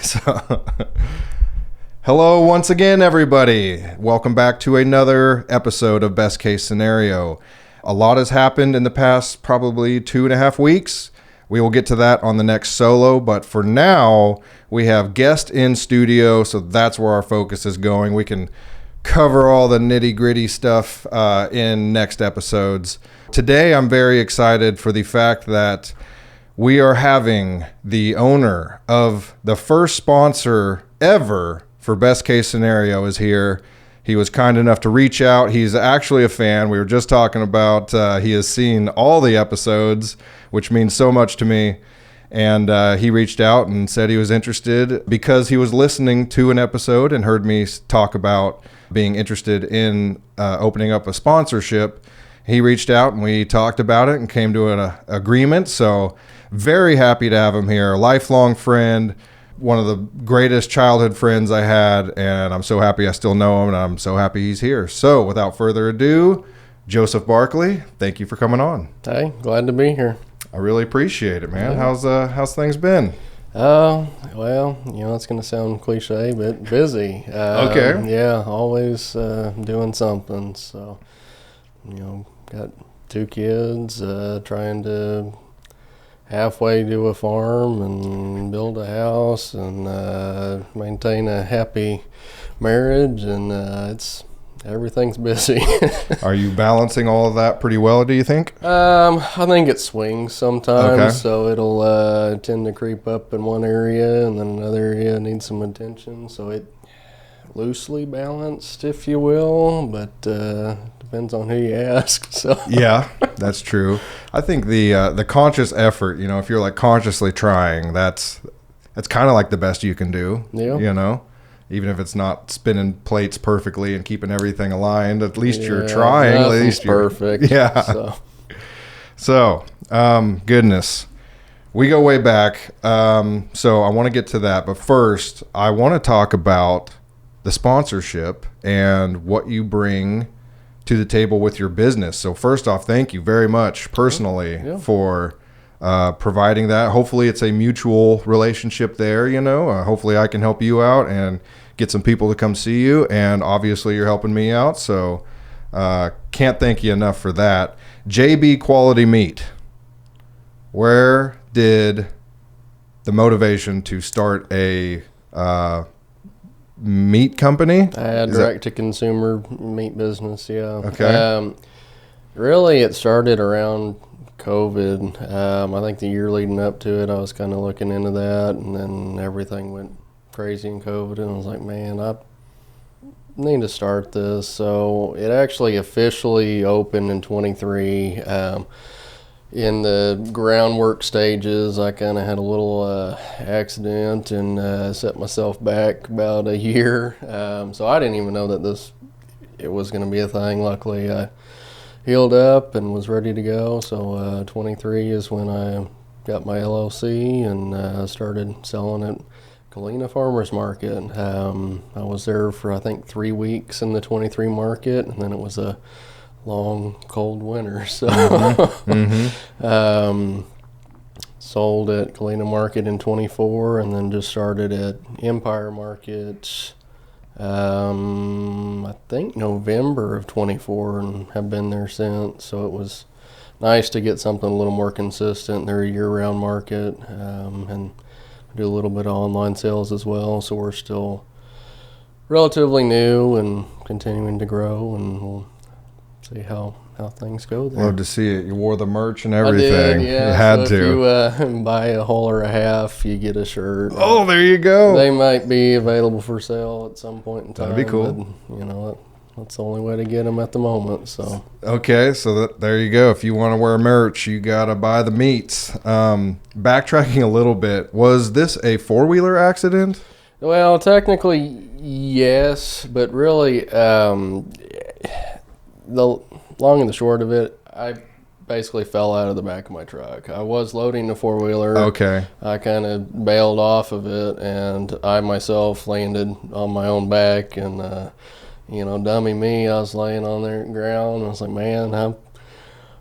So, hello once again, everybody. Welcome back to another episode of Best Case Scenario. A lot has happened in the past probably 2.5 weeks. We will get to that on the next solo, but for now, we have guest in studio, so that's where our focus is going. We can cover all the nitty-gritty stuff in next episodes. Today, I'm very excited for the fact that we are having the owner of the first sponsor ever for Best Case Scenario is here. He was kind enough to reach out. He's actually a fan. We were just talking about he has seen all the episodes, which means so much to me. And he reached out and said he was interested because he was listening to an episode and heard me talk about being interested in opening up a sponsorship. He reached out and we talked about it and came to an agreement. So very happy to have him here. A lifelong friend, one of the greatest childhood friends I had, and I'm so happy I still know him, and I'm so happy he's here. So without further ado, Joseph Barkley, thank you for coming on. Hey, glad to be here. I really appreciate it, man. Yeah. How's things been? Well, it's going to sound cliche, but busy. Okay. Yeah, always doing something. So, got 2 kids, trying to halfway do a farm and build a house and maintain a happy marriage, and everything's busy. Are you balancing all of that pretty well, do you think? I think it swings sometimes. Okay. So it'll tend to creep up in one area and then another area needs some attention. So it loosely balanced, if you will, but depends on who you ask. So yeah, that's true. I think the conscious effort, if you're like consciously trying, that's kind of like the best you can do. Yeah. Even if it's not spinning plates perfectly and keeping everything aligned, at least you're trying. At least you're perfect. Yeah. So, goodness, we go way back. So I want to get to that, but first I want to talk about the sponsorship and what you bring to the table with your business. So first off, thank you very much personally for providing that. Hopefully it's a mutual relationship there, hopefully I can help you out and get some people to come see you, and obviously you're helping me out, so can't thank you enough for that. JB Quality Meat, where did the motivation to start a meat company? Direct-to-consumer meat business, yeah. Okay. Really, it started around COVID. I think the year leading up to it, I was kind of looking into that, and then everything went crazy in COVID, and I was like, man, I need to start this. So it actually officially opened in 23. In the groundwork stages, I kind of had a little accident and set myself back about a year. So I didn't even know that it was going to be a thing. Luckily, I healed up and was ready to go. So 23 is when I got my LLC and started selling at Galena Farmers Market. I was there for, I think, 3 weeks in the 23 market, and then it was a long, cold winter. So sold at Galena Market in 24, and then just started at Empire Market I think November of 24, and have been there since. So it was nice to get something a little more consistent. They're a year-round market, and do a little bit of online sales as well. So we're still relatively new and continuing to grow, and we'll see how things go there. Love to see it. You wore the merch and everything. I did, yeah. You had to. If you buy a whole or a half, you get a shirt. Oh, there you go. They might be available for sale at some point in time. That'd be cool. But, that's the only way to get them at the moment. So okay, so there you go. If you want to wear merch, you gotta buy the meats. Backtracking a little bit, was this a 4-wheeler accident? Well, technically, yes, but really, the long and the short of it, I basically fell out of the back of my truck. I was loading the 4-wheeler. Okay. I kind of bailed off of it, and I myself landed on my own back, and dummy me, I was laying on the ground. I was like, man,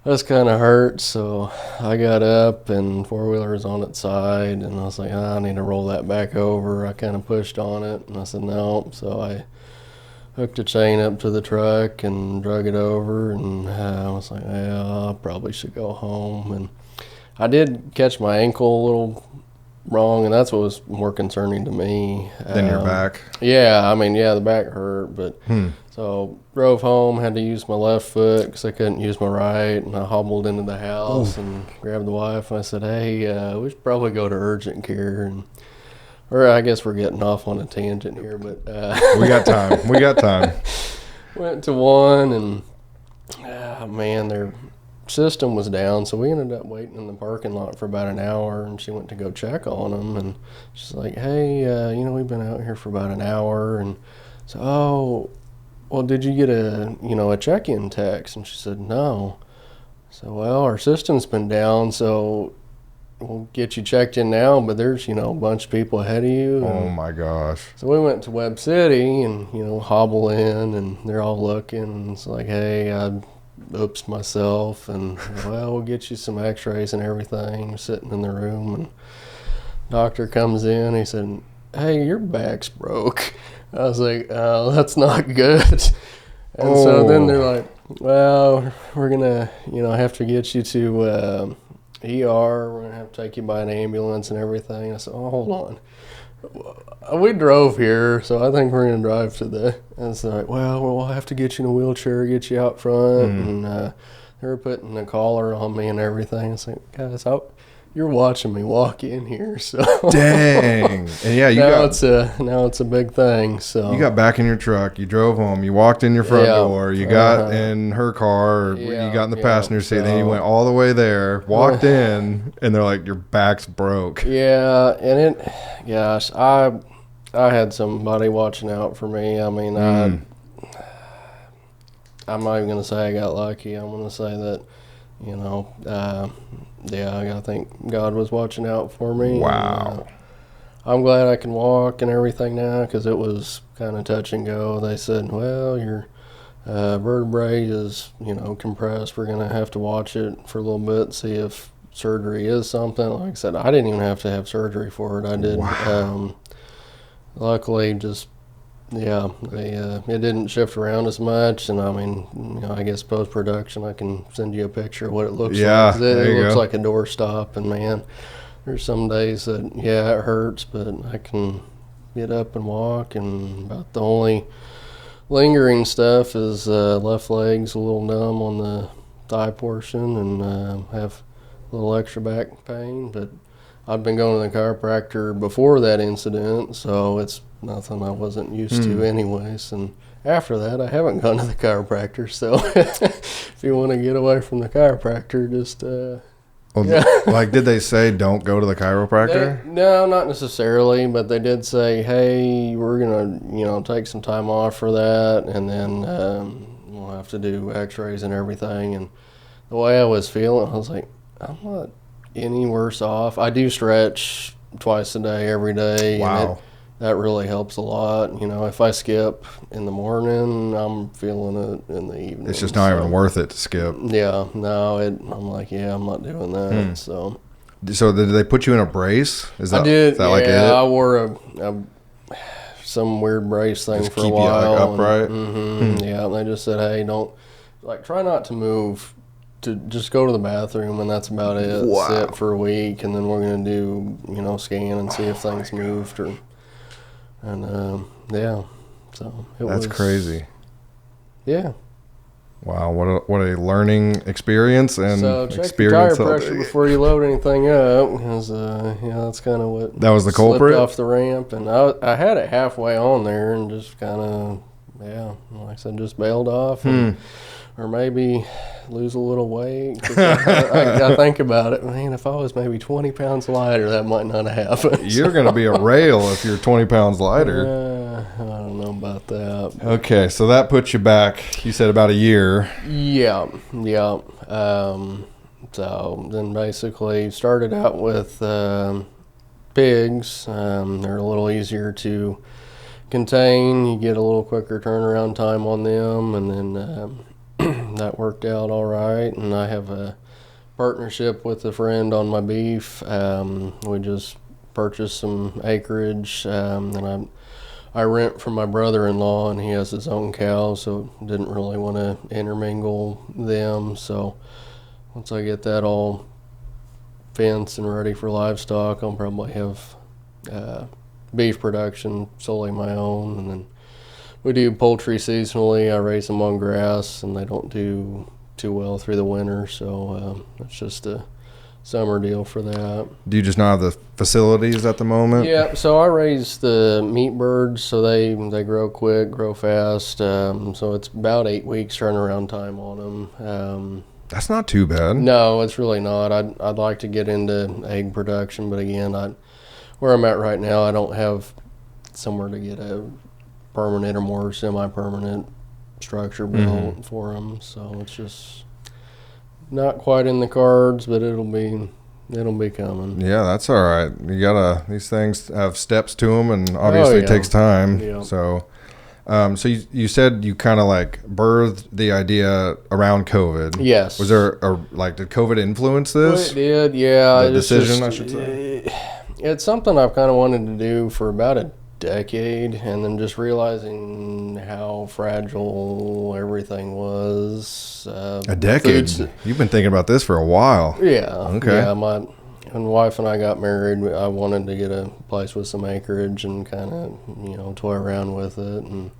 That's kind of hurt. So I got up and four-wheeler was on its side, and I was like, I need to roll that back over. I kind of pushed on it, and I said no. So I hooked a chain up to the truck and drug it over, and I was like, yeah, I probably should go home. And I did catch my ankle a little wrong, and that's what was more concerning to me. Then your back? Yeah, I mean, yeah, the back hurt, but so drove home, had to use my left foot because I couldn't use my right, and I hobbled into the house and grabbed the wife, and I said, hey, we should probably go to urgent care. Or I guess we're getting off on a tangent here, but we got time. We got time. Went to one, and man, their system was down, so we ended up waiting in the parking lot for about an hour, and she went to go check on them, and she's like, hey, we've been out here for about an hour, and so, oh, well, did you get a check-in text? And she said, no. So, well, our system's been down, so we'll get you checked in now, but there's, a bunch of people ahead of you. Oh my gosh. So we went to Webb City and, hobble in, and they're all looking, and it's like, hey, I oops myself, and well, we'll get you some x-rays and everything. We're sitting in the room, and doctor comes in, he said, hey, your back's broke. I was like, oh, that's not good. And so then they're like, well, we're gonna have to get you to ER, we're gonna have to take you by an ambulance and everything. I said, oh, hold on, we drove here, so I think we're gonna drive to and it's like, well, we'll have to get you in a wheelchair, get you out front. And they were putting a collar on me and everything. It's like, guys, you're watching me walk in here, so dang. And yeah, now it's a big thing. So you got back in your truck, you drove home, you walked in your front door, you got in her car, you got in the passenger seat, then you went all the way there, walked in, and they're like, your back's broke. Yeah, and gosh, I had somebody watching out for me. I mean, I'm not even gonna say I got lucky. I'm gonna say that, I think God was watching out for me. Wow. I'm glad I can walk and everything now, because it was kind of touch and go. They said, well, your vertebrae is, compressed. We're going to have to watch it for a little bit, see if surgery is something. Like I said, I didn't even have to have surgery for it. I did. Wow. Luckily, just, it didn't shift around as much. And I mean, I guess post-production, I can send you a picture of what it looks like. It looks like a doorstop, and man, there's some days that, it hurts, but I can get up and walk, and about the only lingering stuff is left leg's a little numb on the thigh portion, and have a little extra back pain, but I've been going to the chiropractor before that incident, so it's nothing I wasn't used to anyways. And after that, I haven't gone to the chiropractor, so if you want to get away from the chiropractor, just... Like, did they say don't go to the chiropractor? No, not necessarily, but they did say, hey, we're going to, take some time off for that, and then we'll have to do x-rays and everything. And the way I was feeling, I was like, I'm not any worse off. I do stretch twice a day, every day. Wow. And that really helps a lot. If I skip in the morning, I'm feeling it in the evening. It's just not even worth it to skip. Yeah, no, I'm like, I'm not doing that. So did they put you in a brace? I did. Is that like it? I wore some weird brace thing just for keep a while. You like upright? Yeah, and they just said, hey, don't, try not to move. To just go to the bathroom, and that's about it. Wow. Sit for a week, and then we're going to do, scan and see if things moved. So That's crazy. Yeah. Wow, what a learning experience and so check experience. Your tire pressure before you load anything up, because that's kind of what that was the culprit. Slipped off the ramp, and I had it halfway on there, and just kind of like I said, just bailed off, or maybe lose a little weight. I think about it, man. If I was maybe 20 pounds lighter, that might not have happened. You're going to be a rail if you're 20 pounds lighter. I don't know about that. Okay, so that puts you back, you said, about a year. Yeah. So then basically started out with pigs. They're a little easier to contain. You get a little quicker turnaround time on them, and then that worked out all right. And I have a partnership with a friend on my beef. We just purchased some acreage, and I rent from my brother-in-law, and he has his own cows, so didn't really want to intermingle them. So once I get that all fenced and ready for livestock, I'll probably have beef production solely my own. And then we do poultry seasonally. I raise them on grass, and they don't do too well through the winter, so it's just a summer deal for that. Do you just not have the facilities at the moment? Yeah, so I raise the meat birds, so they grow quick, grow fast. So it's about 8 weeks turnaround time on them. That's not too bad. No, it's really not. I'd like to get into egg production, but again, where I'm at right now, I don't have somewhere to get a permanent or more semi-permanent structure built for them. So it's just not quite in the cards, but it'll be coming. Yeah, that's all right. These things have steps to them, and obviously it takes time. Yeah. So, so you said you kind of like birthed the idea around COVID. Yes. Was there did COVID influence this? Well, it did, yeah. The decision, I should say. It's something I've kind of wanted to do for about a decade, and then just realizing how fragile everything was. A decade? You've been thinking about this for a while. Yeah. Okay. Yeah, when my wife and I got married, I wanted to get a place with some acreage and kind of, toy around with it. And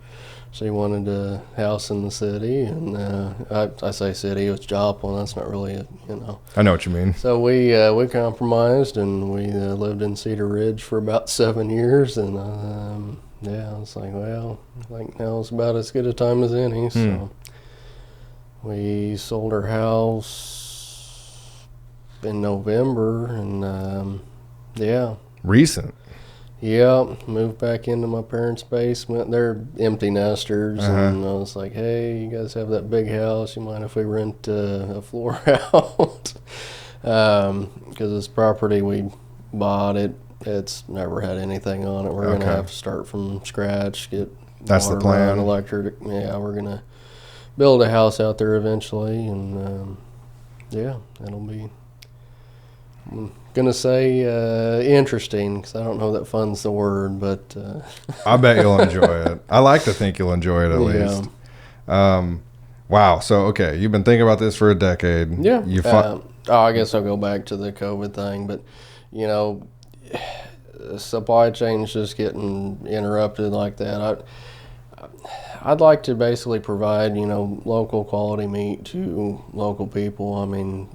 she wanted a house in the city, and I say city, it's Joplin. That's not really I know what you mean. So we compromised, and we lived in Cedar Ridge for about 7 years, and I was like, well, now's about as good a time as any. So we sold our house in November, and Recent. yeah, moved back into my parents' basement. They're empty nesters, and I was like, hey, you guys have that big house. You mind if we rent a floor out? Because this property we bought, it's never had anything on it. We're going to have to start from scratch, get That's the water, plan. electric. Yeah, we're going to build a house out there eventually, and it'll be... I'm gonna say interesting, because I don't know that fun's the word, but I bet you'll enjoy it. I like to think you'll enjoy it at least. Wow. So okay, you've been thinking about this for a decade. Yeah. You I guess I'll go back to the COVID thing, but supply chain's just getting interrupted like that. I'd like to basically provide local quality meat to local people. I mean.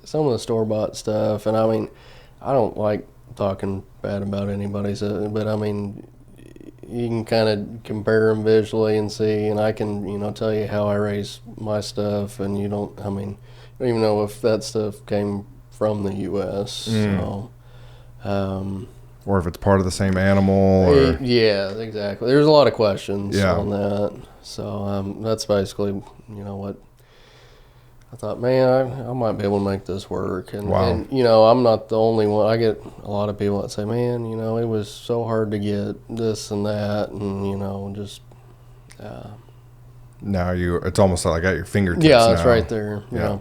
Some of the store-bought stuff, and I mean, I don't like talking bad about anybody's, but I mean, you can kind of compare them visually and see, and I can, tell you how I raise my stuff, and you don't even know if that stuff came from the U.S. So, or if it's part of the same animal. Or... Yeah, exactly. There's a lot of questions Yeah. on that. So that's basically, what I thought, man, I might be able to make this work. And, Wow. and, I'm not the only one. I get a lot of people that say, man, it was so hard to get this and that, and, just... Now it's almost like at your fingertips. Yeah, that's now. right there. Yeah.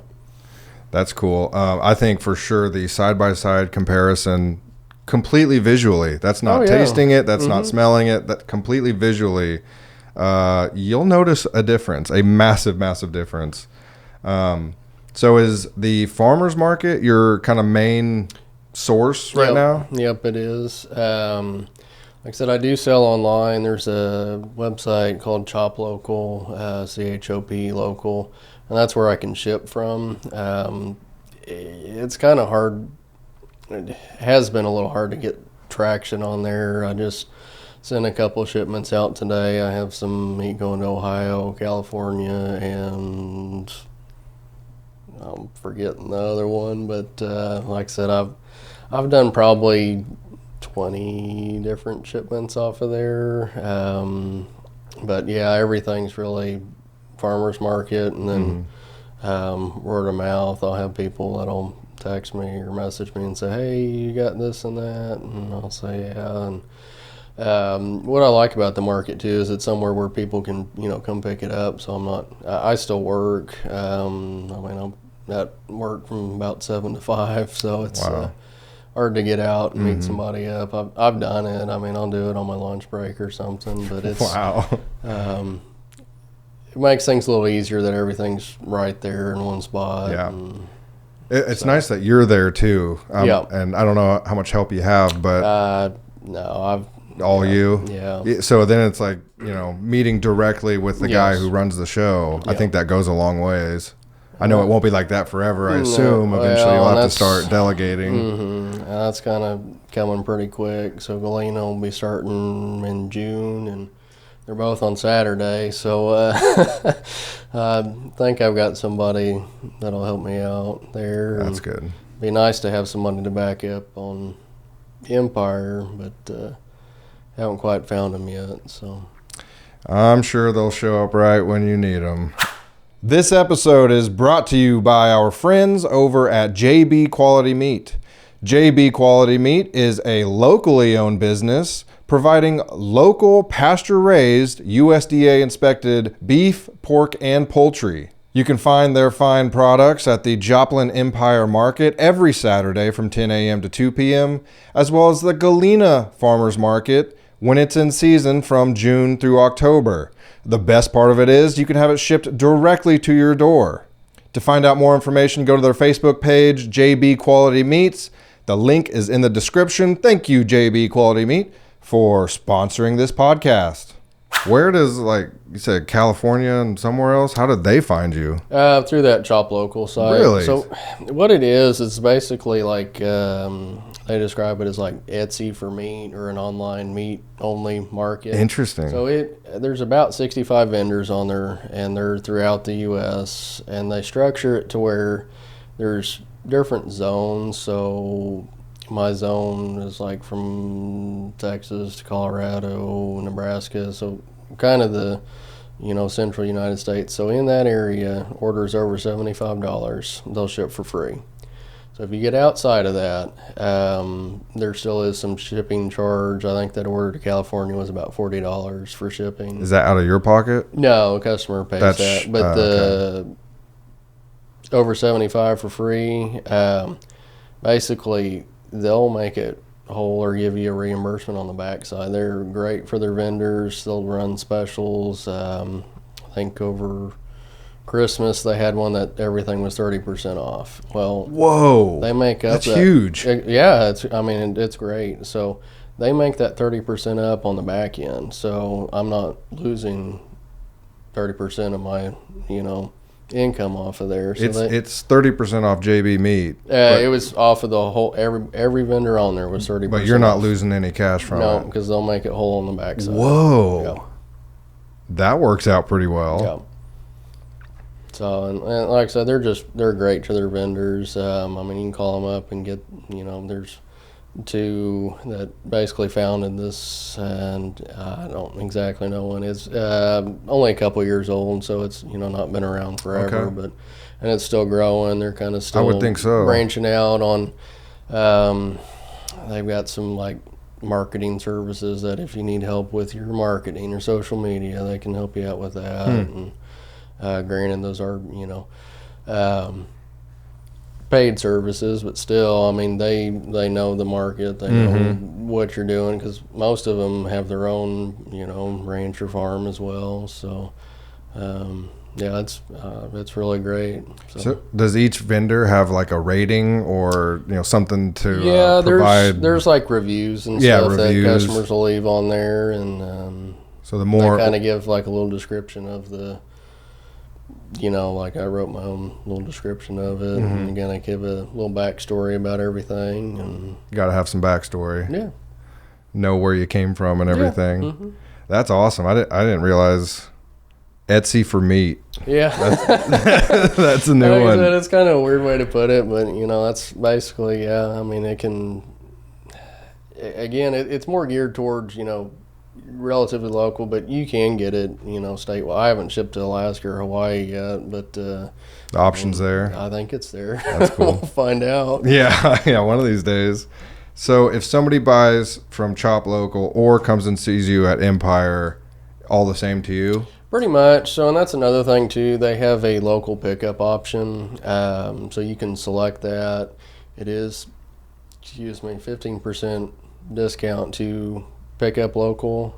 That's cool. I think for sure the side-by-side comparison, completely visually, that's not tasting it, that's not smelling it, that completely visually, you'll notice a difference, a massive, massive difference. So is the farmer's market your kind of main source right now? Yep, it is. Like I said, I do sell online. There's a website called Chop Local, CHOP Local, and that's where I can ship from. It's kind of hard. It has been a little hard to get traction on there. I just sent a couple shipments out today. I have some meat going to Ohio, California, and I'm forgetting the other one, but like I said, I've done probably 20 different shipments off of there. But yeah, everything's really farmer's market, and then word of mouth. I'll have people that'll text me or message me and say, hey, you got this and that, and I'll say yeah. And What I like about the market too is it's somewhere where people can, come pick it up. So I still work. I'm at work from about 7 to 5, so it's hard to get out and meet somebody up. I've done it. I mean, I'll do it on my lunch break or something, but it's it makes things a little easier that everything's right there in one spot. Yeah. It's nice that you're there too. Yeah. And I don't know how much help you have, but no, you. Yeah. So then it's like, meeting directly with the guy who runs the show. Yeah. I think that goes a long ways. I know it won't be like that forever. I assume eventually you'll have to start delegating. That's kind of coming pretty quick. So Galena will be starting in June, and they're both on Saturday. So I think I've got somebody that'll help me out there. That's good. Be nice to have somebody to back up on Empire, but haven't quite found them yet. So I'm sure they'll show up right when you need them. This episode is brought to you by our friends over at JB Quality Meat. JB Quality Meat is a locally owned business providing local pasture-raised, USDA-inspected beef, pork, and poultry. You can find their fine products at the Joplin Empire Market every Saturday from 10 a.m. to 2 p.m., as well as the Galena Farmers Market when it's in season from June through October. The best part of it is you can have it shipped directly to your door. To find out more information, go to their Facebook page, JB Quality Meats. The link is in the description. Thank you, JB Quality Meat, for sponsoring this podcast. Where does, you said California and somewhere else, how did they find you? Through that Chop Local site. Really? So what it is basically like, they describe it as like Etsy for meat, or an online meat only market. Interesting. So there's about 65 vendors on there, and they're throughout the U.S., and they structure it to where there's different zones. So my zone is like from Texas to Colorado, Nebraska, so kind of the central United States. So in that area, orders over $75, they'll ship for free. So if you get outside of that, there still is some shipping charge. I think that order to California was about $40 for shipping. Is that out of your pocket? No, customer pays that. But over $75 for free, basically they'll make it whole or give you a reimbursement on the backside. They're great for their vendors. They'll run specials. I think over Christmas they had one that everything was 30% off. Well, whoa, they make up that's huge. Yeah, it's great. So they make that 30% up on the back end. So I'm not losing 30% of my income off of there. So it's 30% off JB Meat. It was off of the whole, every vendor on there was 30%. But you're not losing any cash from it. No, because they'll make it whole on the backside. Whoa. Yeah. That works out pretty well. Yeah. So, and like I said, they're great to their vendors. You can call them up and get, there's two that basically founded this, and I don't exactly know when. It's only a couple years old, so it's not been around forever, okay. and it's still growing. They're kind of still, I would think so, branching out on. They've got some marketing services that if you need help with your marketing or social media, they can help you out with that. And granted, those are paid services, but still, they know the market, they know what you're doing, because most of them have their own ranch or farm as well. So it's really great. So does each vendor have a rating or something to provide? There's reviews and stuff reviews that customers will leave on there, and so the more they kind of give a little description of the. I wrote my own little description of it, and again, I give a little backstory about everything, and you got to have some backstory. Yeah, know where you came from and everything. That's awesome. I didn't realize Etsy for meat. Yeah, that's a new one. It's kind of a weird way to put it, but that's basically it can. Again, it's more geared towards relatively local, but you can get it, statewide. I haven't shipped to Alaska or Hawaii yet, but the option's there. I think it's there. That's cool. We'll find out. Yeah, one of these days. So if somebody buys from Chop Local or comes and sees you at Empire, all the same to you? Pretty much. So, and that's another thing too. They have a local pickup option, so you can select that. It is, 15% discount to pick up local,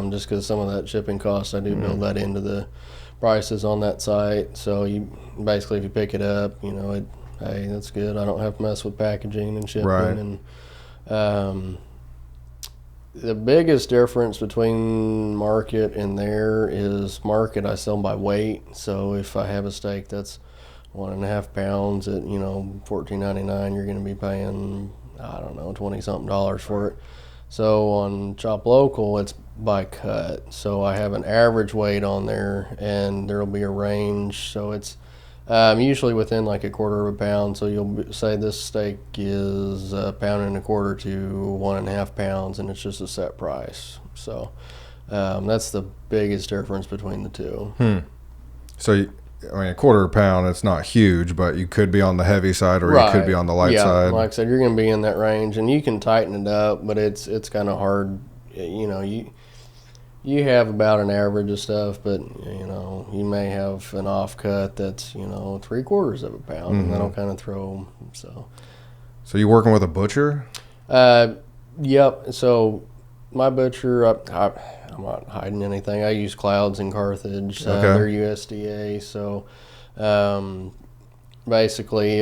just because some of that shipping costs, I do build that into the prices on that site. So you basically, if you pick it up, hey, that's good. I don't have to mess with packaging and shipping. Right. And the biggest difference between market and there is market, I sell by weight. So if I have a steak that's 1.5 pounds at $14.99, you're going to be paying, I don't know, $20-something for it. So on Chop Local, it's by cut. So I have an average weight on there, and there'll be a range. So it's usually within like 1/4 pound. So you'll say this steak is 1.25 pounds to 1.5 pounds, and it's just a set price. So that's the biggest difference between the two. So, 1/4 pound, it's not huge, but you could be on the heavy side or you could be on the light side. Like I said, you're going to be in that range, and you can tighten it up, but it's kind of hard. You have about an average of stuff, but you may have an off cut that's 3/4 pound, and that'll kind of throw. So you working with a butcher? Yep. So my butcher, I'm not hiding anything. I use Clouds in Carthage. They're USDA. So basically,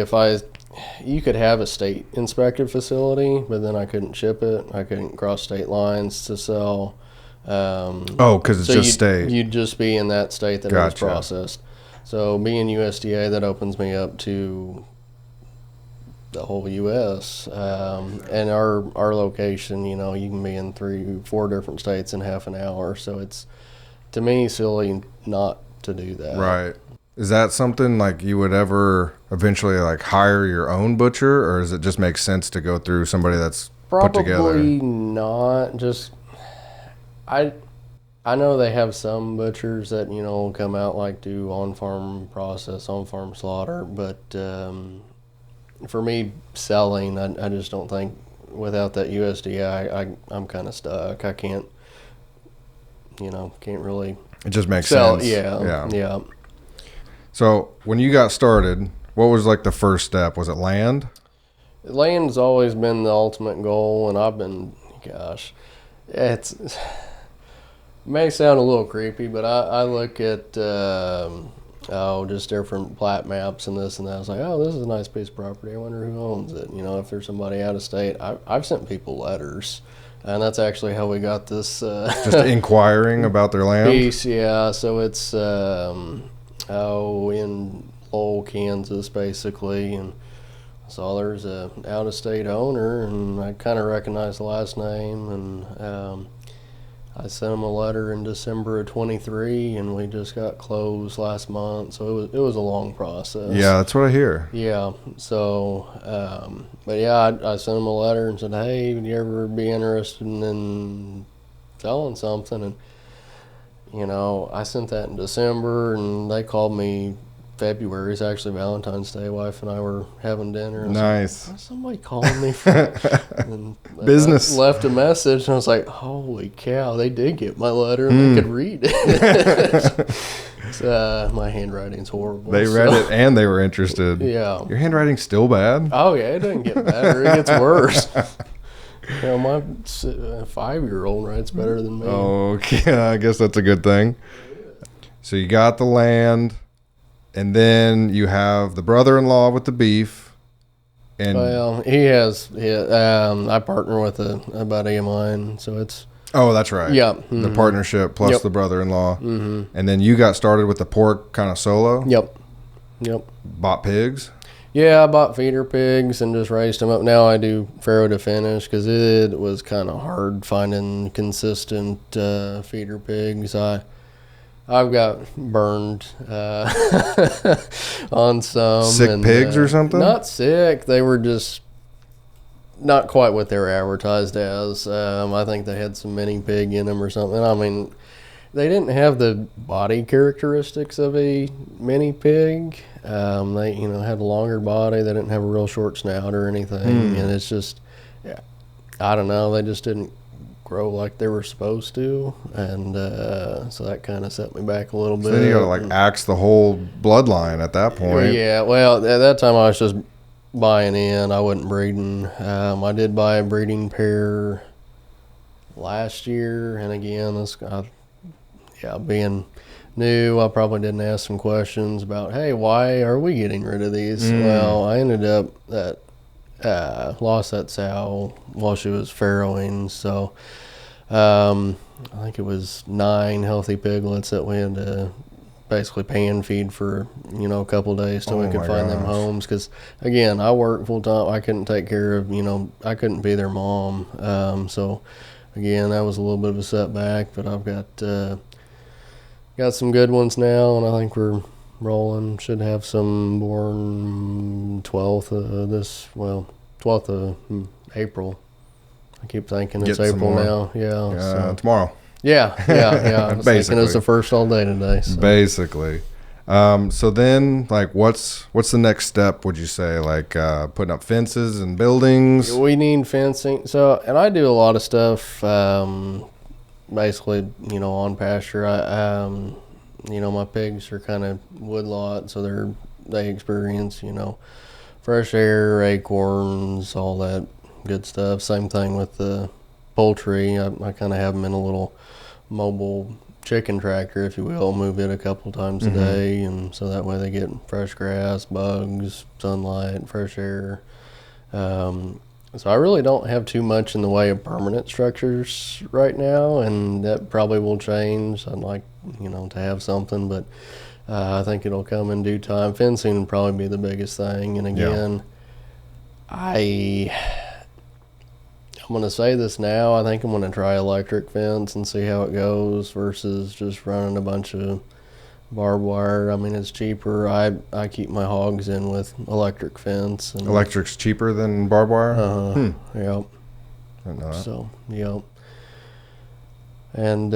you could have a state inspected facility, but then I couldn't ship it. I couldn't cross state lines to sell. Because it's just state. You'd just be in that state that it was processed. So being USDA, that opens me up to the whole U.S. And our location, you can be in 3-4 different states in half an hour. So it's, to me, silly not to do that. Right. Is that something like you would ever eventually like hire your own butcher, or does it just make sense to go through somebody that's put together? Probably not. Just I know they have some butchers that come out like do on-farm process, on-farm slaughter, but for me selling, I just don't think without that USDA, I'm kind of stuck. I can't really. It just makes sell. sense. Yeah. So when you got started, what was like the first step? Was it land? Land's always been the ultimate goal, and I've been, it may sound a little creepy, but I look at just different plat maps and this and that. I was like, oh, this is a nice piece of property. I wonder who owns it. If there's somebody out of state. I've sent people letters, and that's actually how we got this. Just inquiring about their land? Piece, yeah. So it's in Lowell, Kansas, basically, and saw there's a out-of-state owner, and I kind of recognized the last name, and I sent him a letter in December of 23, and we just got closed last month. So it was a long process. Yeah, that's what I hear. Yeah. So, but yeah, I sent him a letter and said, hey, would you ever be interested in selling something? And I sent that in December, and they called me February. It's actually Valentine's Day. Wife and I were having dinner. And nice. like, somebody called me and business. Left a message, and I was like, holy cow, they did get my letter, and they could read it. My handwriting's horrible. They read it, and they were interested. Yeah. Your handwriting's still bad? Oh, yeah, it doesn't get better. It gets worse. My 5-year-old writes better than me. Okay, I guess that's a good thing. So you got the land, and then you have the brother-in-law with the beef. And well, I partner with a buddy of mine, so it's. Oh, that's right. Yeah. The partnership plus the brother-in-law. Mm-hmm. And then you got started with the pork kind of solo? Yep. Bought pigs? Yeah, I bought feeder pigs and just raised them up. Now I do farrow to finish because it was kind of hard finding consistent feeder pigs. I've got burned on some. Sick pigs or something? Not sick. They were just not quite what they were advertised as. I think they had some mini pig in them or something. I mean, they didn't have the body characteristics of a mini pig. They had a longer body. They didn't have a real short snout or anything. And it's just, I don't know. They just didn't grow like they were supposed to, and so that kind of set me back a little bit. So then you got to like axe the whole bloodline at that point. Yeah, well, at that time I was just buying in. I wasn't breeding. I did buy a breeding pair last year, and again, being new, I probably didn't ask some questions about, hey, why are we getting rid of these? Well, I ended up lost that sow while she was farrowing, so I think it was 9 healthy piglets that we had to basically pan feed for a couple of days till we could find them homes, because again, I work full time. I couldn't take care of I couldn't be their mom, so again, that was a little bit of a setback, but I've got some good ones now, and I think we're rolling. Should have some born 12th of April. I keep thinking it's April now. Yeah. So. Tomorrow. Yeah. I was thinking it's the first all day today. So. Basically. So then, like, what's the next step, would you say? Like, putting up fences and buildings? We need fencing. So, and I do a lot of stuff, basically, on pasture. My pigs are kind of woodlot, so they experience, fresh air, acorns, all that good stuff. Same thing with the poultry. I kind of have them in a little mobile chicken tractor, if you will, move it a couple times a day, and so that way they get fresh grass, bugs, sunlight, fresh air. So I really don't have too much in the way of permanent structures right now, and that probably will change. I'd like, to have something, but I think it'll come in due time. Fencing would probably be the biggest thing, and again, I'm going to say this now. I think I'm going to try electric fence and see how it goes versus just running a bunch of barbed wire. I mean, it's cheaper. I keep my hogs in with electric fence. And electric's cheaper than barbed wire? Yep. I didn't know that. So, yep. And,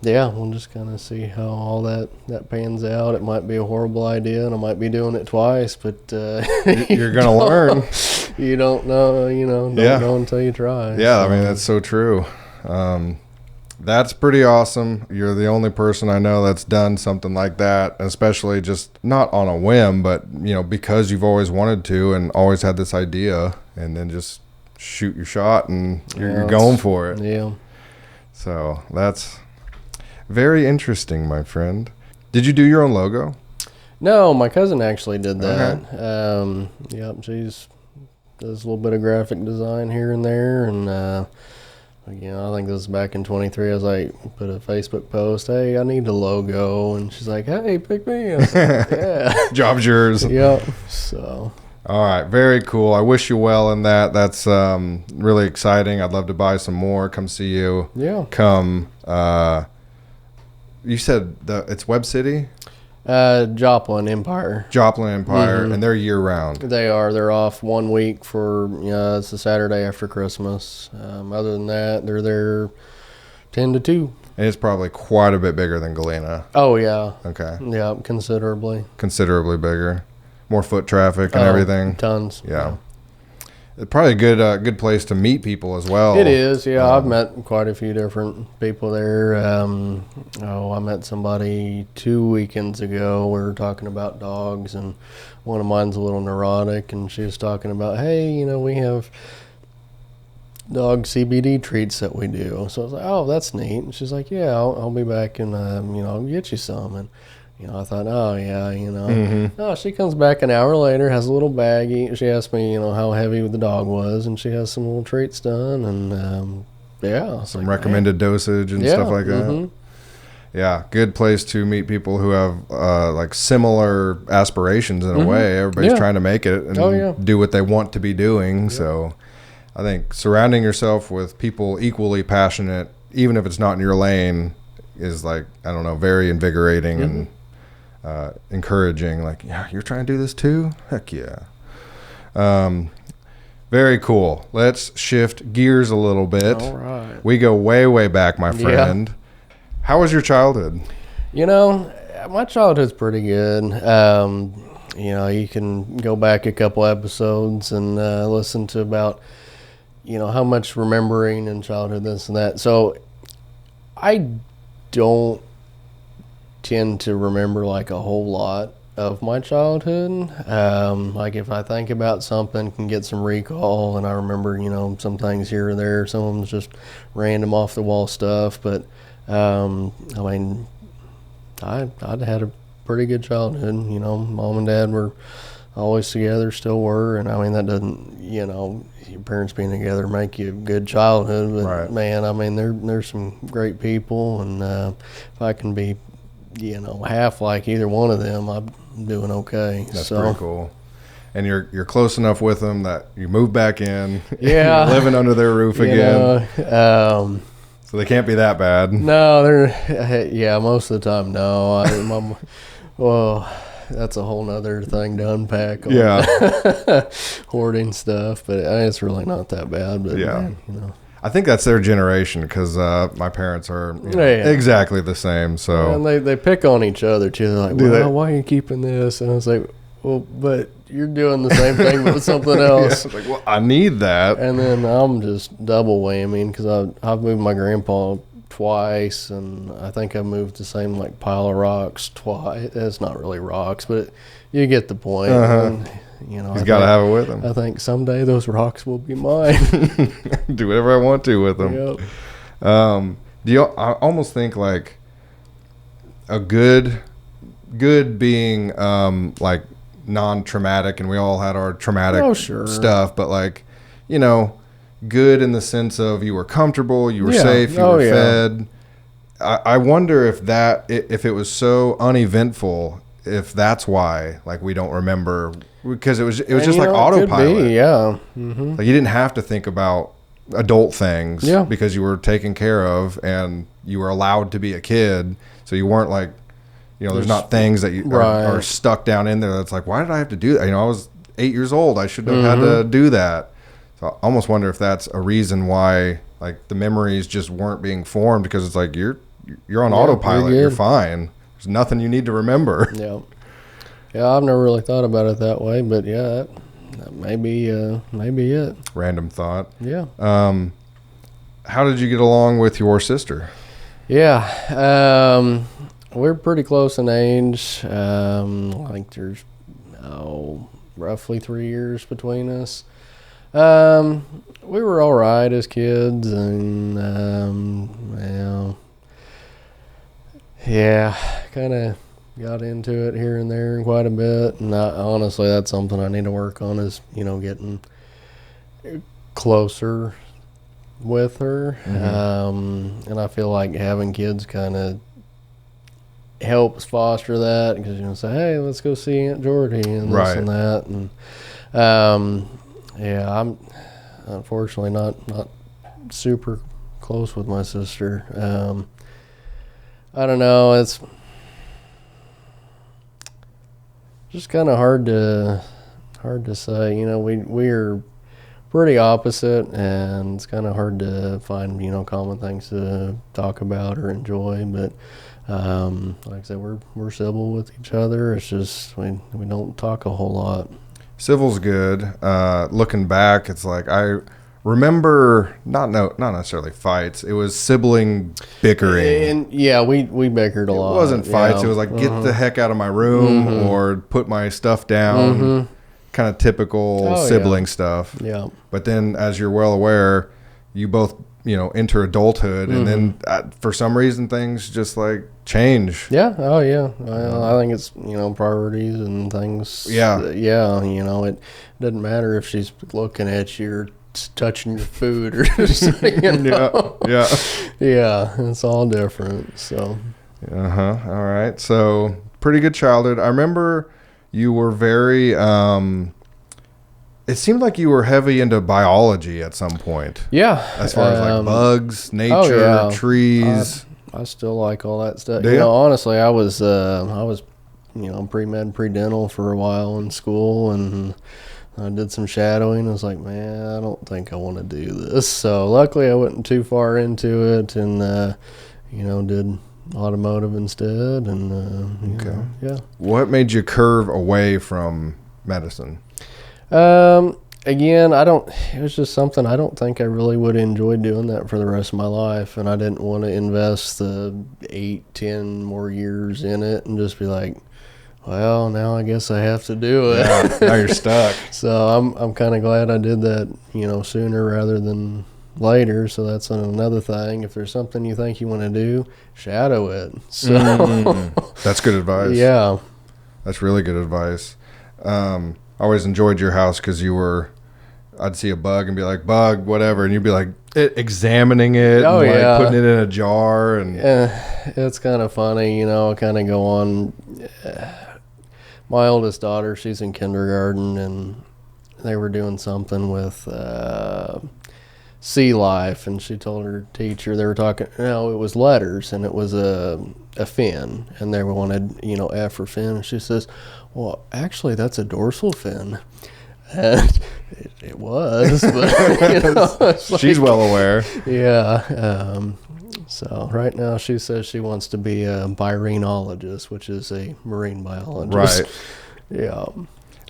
we'll just kind of see how all that pans out. It might be a horrible idea, and I might be doing it twice, but you're going to learn. You don't know, don't know until you try. Yeah, so. I mean, that's so true. That's pretty awesome. You're the only person I know that's done something like that, especially just not on a whim, but, because you've always wanted to and always had this idea, and then just shoot your shot and you're going for it. Yeah. So that's very interesting, my friend. Did you do your own logo? No, my cousin actually did that. Okay. She's does a little bit of graphic design here and there, and again, I think this was back in 23. I was like, put a Facebook post, hey, I need a logo, and she's like, hey, pick me. I was like, yeah. Job's yours. Yep. So. All right, very cool. I wish you well in that. That's really exciting. I'd love to buy some more. Come see you. Yeah. Come. You said it's Web City? Joplin Empire. And they're year round. They are. They're off 1 week for, it's the Saturday after Christmas. Other than that, they're there 10 to 2. And it's probably quite a bit bigger than Galena. Oh, yeah. Okay. Yeah, considerably. Considerably bigger. More foot traffic and everything. Tons. Yeah. Probably a good place to meet people as well. It is, yeah. I've met quite a few different people there. I met somebody 2 weekends ago. We were talking about dogs, and one of mine's a little neurotic, and she was talking about, hey, we have dog CBD treats that we do. So I was like, oh, that's neat. And she's like, yeah, I'll be back, and I'll get you some. And I thought, oh, yeah, Oh, she comes back an hour later, has a little baggie. She asked me, how heavy the dog was, and she has some little treats done, and, some recommended dosage and stuff like that. Yeah, good place to meet people who have, like, similar aspirations in a way. Everybody's trying to make it and do what they want to be doing, so I think surrounding yourself with people equally passionate, even if it's not in your lane, is, like, I don't know, very invigorating and encouraging. Like, yeah, you're trying to do this too? Heck yeah. Very cool. Let's shift gears a little bit. All right. We go way, way back, my friend. Yeah. How was your childhood? My childhood's pretty good. You can go back a couple episodes and listen to about how much remembering in childhood, this and that. So I don't tend to remember like a whole lot of my childhood. Like if I think about something, can get some recall, and I remember, some things here or there. Some of them's just random off the wall stuff, but I mean, I'd had a pretty good childhood. Mom and dad were always together, still were, and I mean that doesn't, your parents being together make you a good childhood, but Right. man, I mean there's some great people, and if I can be, half like either one of them, I'm doing okay. That's so pretty cool. And you're close enough with them that you move back in. Yeah. You're living under their roof again. So they can't be that bad. No, they're most of the time no. Well, that's a whole nother thing to unpack on hoarding stuff, but it's really not that bad. But Yeah. man, I think that's their generation because my parents are exactly the same. So and they pick on each other too. They're like, Do they? well, why are you keeping this? And I was like, well, but you're doing the same thing but with something else. Like, well, I need that. And then I'm just double whammy because I've moved my grandpa twice, and I think I moved the same like pile of rocks twice. It's not really rocks, but you get the point. And, He's got to have it with him. I think someday those rocks will be mine. Do whatever I want to with them. Yep. I almost think like a good being like non-traumatic, and we all had our traumatic stuff, but like, good in the sense of you were comfortable, you were safe, you were fed. I wonder if it was so uneventful, if that's why like we don't remember, because it was just like autopilot. Could be, yeah. Mm-hmm. Like you didn't have to think about adult things because you were taken care of and you were allowed to be a kid, so you weren't like, there's not things that you are stuck down in there that's like, why did I have to do that? I was 8 years old, I shouldn't have had to do that. So I almost wonder if that's a reason why like the memories just weren't being formed, because it's like you're on autopilot, you're fine, there's nothing you need to remember. I've never really thought about it that way, but that may be it. Random thought. How did you get along with your sister? We're pretty close in age. I think there's roughly 3 years between us. We were all right as kids, and kind of got into it here and there quite a bit. And honestly, that's something I need to work on, is getting closer with her. And I feel like having kids kind of helps foster that, because say, hey, let's go see Aunt Jordy and this and that. And I'm unfortunately not super close with my sister. I don't know, it's just kind of hard to say. We're pretty opposite, and it's kind of hard to find common things to talk about or enjoy. But like I said, we're civil with each other. It's just we don't talk a whole lot. Civil's good. Looking back, it's like I remember not necessarily fights. It was sibling bickering. And we bickered a lot. It wasn't fights. It was like, get the heck out of my room, or put my stuff down. Kind of typical sibling stuff. Yeah. But then, as you're well aware, you both enter adulthood, and then for some reason things just like change. Yeah. Oh yeah. I think it's priorities and things. Yeah. It doesn't matter if she's looking at you or touching your food or Yeah. It's all different. So all right, so pretty good childhood. I remember you were very it seemed like you were heavy into biology at some point. As far as like bugs, nature, trees. I still like all that stuff. Do you? Honestly, I was pre-med, pre-dental for a while in school, and I did some shadowing. I was like, man, I don't think I want to do this. So luckily I wasn't too far into it, and did automotive instead. And What made you curve away from medicine? again, it was just something I don't think I really would enjoy doing that for the rest of my life. And I didn't want to invest the 8-10 more years in it and just be like, well, now I guess I have to do it. Yeah, now you're stuck. So I'm kind of glad I did that, sooner rather than later. So that's another thing. If there's something you think you want to do, shadow it. So That's good advice. Yeah. That's really good advice. I always enjoyed your house because I'd see a bug and be like, bug, whatever. And you'd be like examining it and like putting it in a jar. And it's kind of funny, kind of go on. My oldest daughter, she's in kindergarten, and they were doing something with sea life, and she told her teacher, they were talking, no, it was letters, and it was a fin, and they wanted, F for fin, and she says, well, actually, that's a dorsal fin. And it was, but she's well aware. Yeah. So right now she says she wants to be a marinologist, which is a marine biologist. Right. Yeah.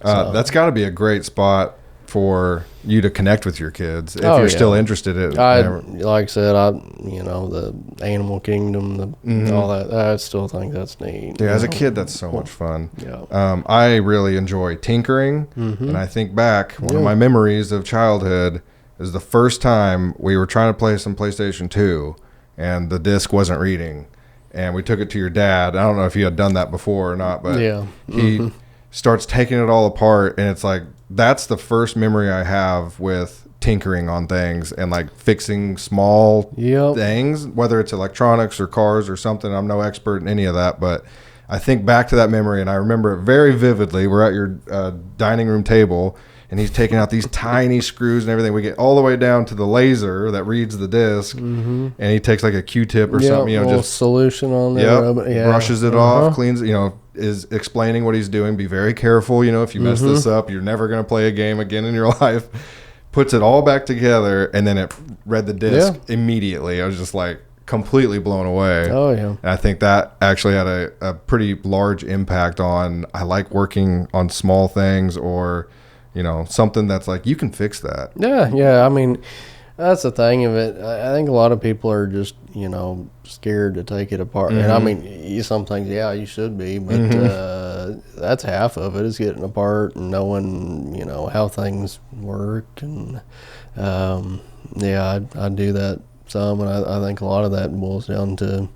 That's got to be a great spot for you to connect with your kids if you're still interested in it. Like I said, the animal kingdom, all that. I still think that's neat. Yeah, as a kid, that's so much fun. Yeah. I really enjoy tinkering, and I think back, one of my memories of childhood is the first time we were trying to play some PlayStation 2, and the disc wasn't reading, and we took it to your dad. I don't know if you had done that before or not, but he starts taking it all apart, and it's like, that's the first memory I have with tinkering on things and like fixing small things, whether it's electronics or cars or something. I'm no expert in any of that, but I think back to that memory and I remember it very vividly. We're at your dining room table and he's taking out these tiny screws and everything. We get all the way down to the laser that reads the disc, and he takes like a Q-tip or something, just solution on there, brushes it off, cleans it, is explaining what he's doing. Be very careful, if you mess this up, you're never going to play a game again in your life. Puts it all back together, and then it read the disc immediately. I was just like completely blown away. Oh yeah. And I think that actually had a pretty large impact on, I like working on small things or something that's like, you can fix that. Yeah. I mean, that's the thing of it. I think a lot of people are just, scared to take it apart. And I mean, some things, you should be, but that's half of it is getting apart and knowing, how things work. And I do that some, and I think a lot of that boils down to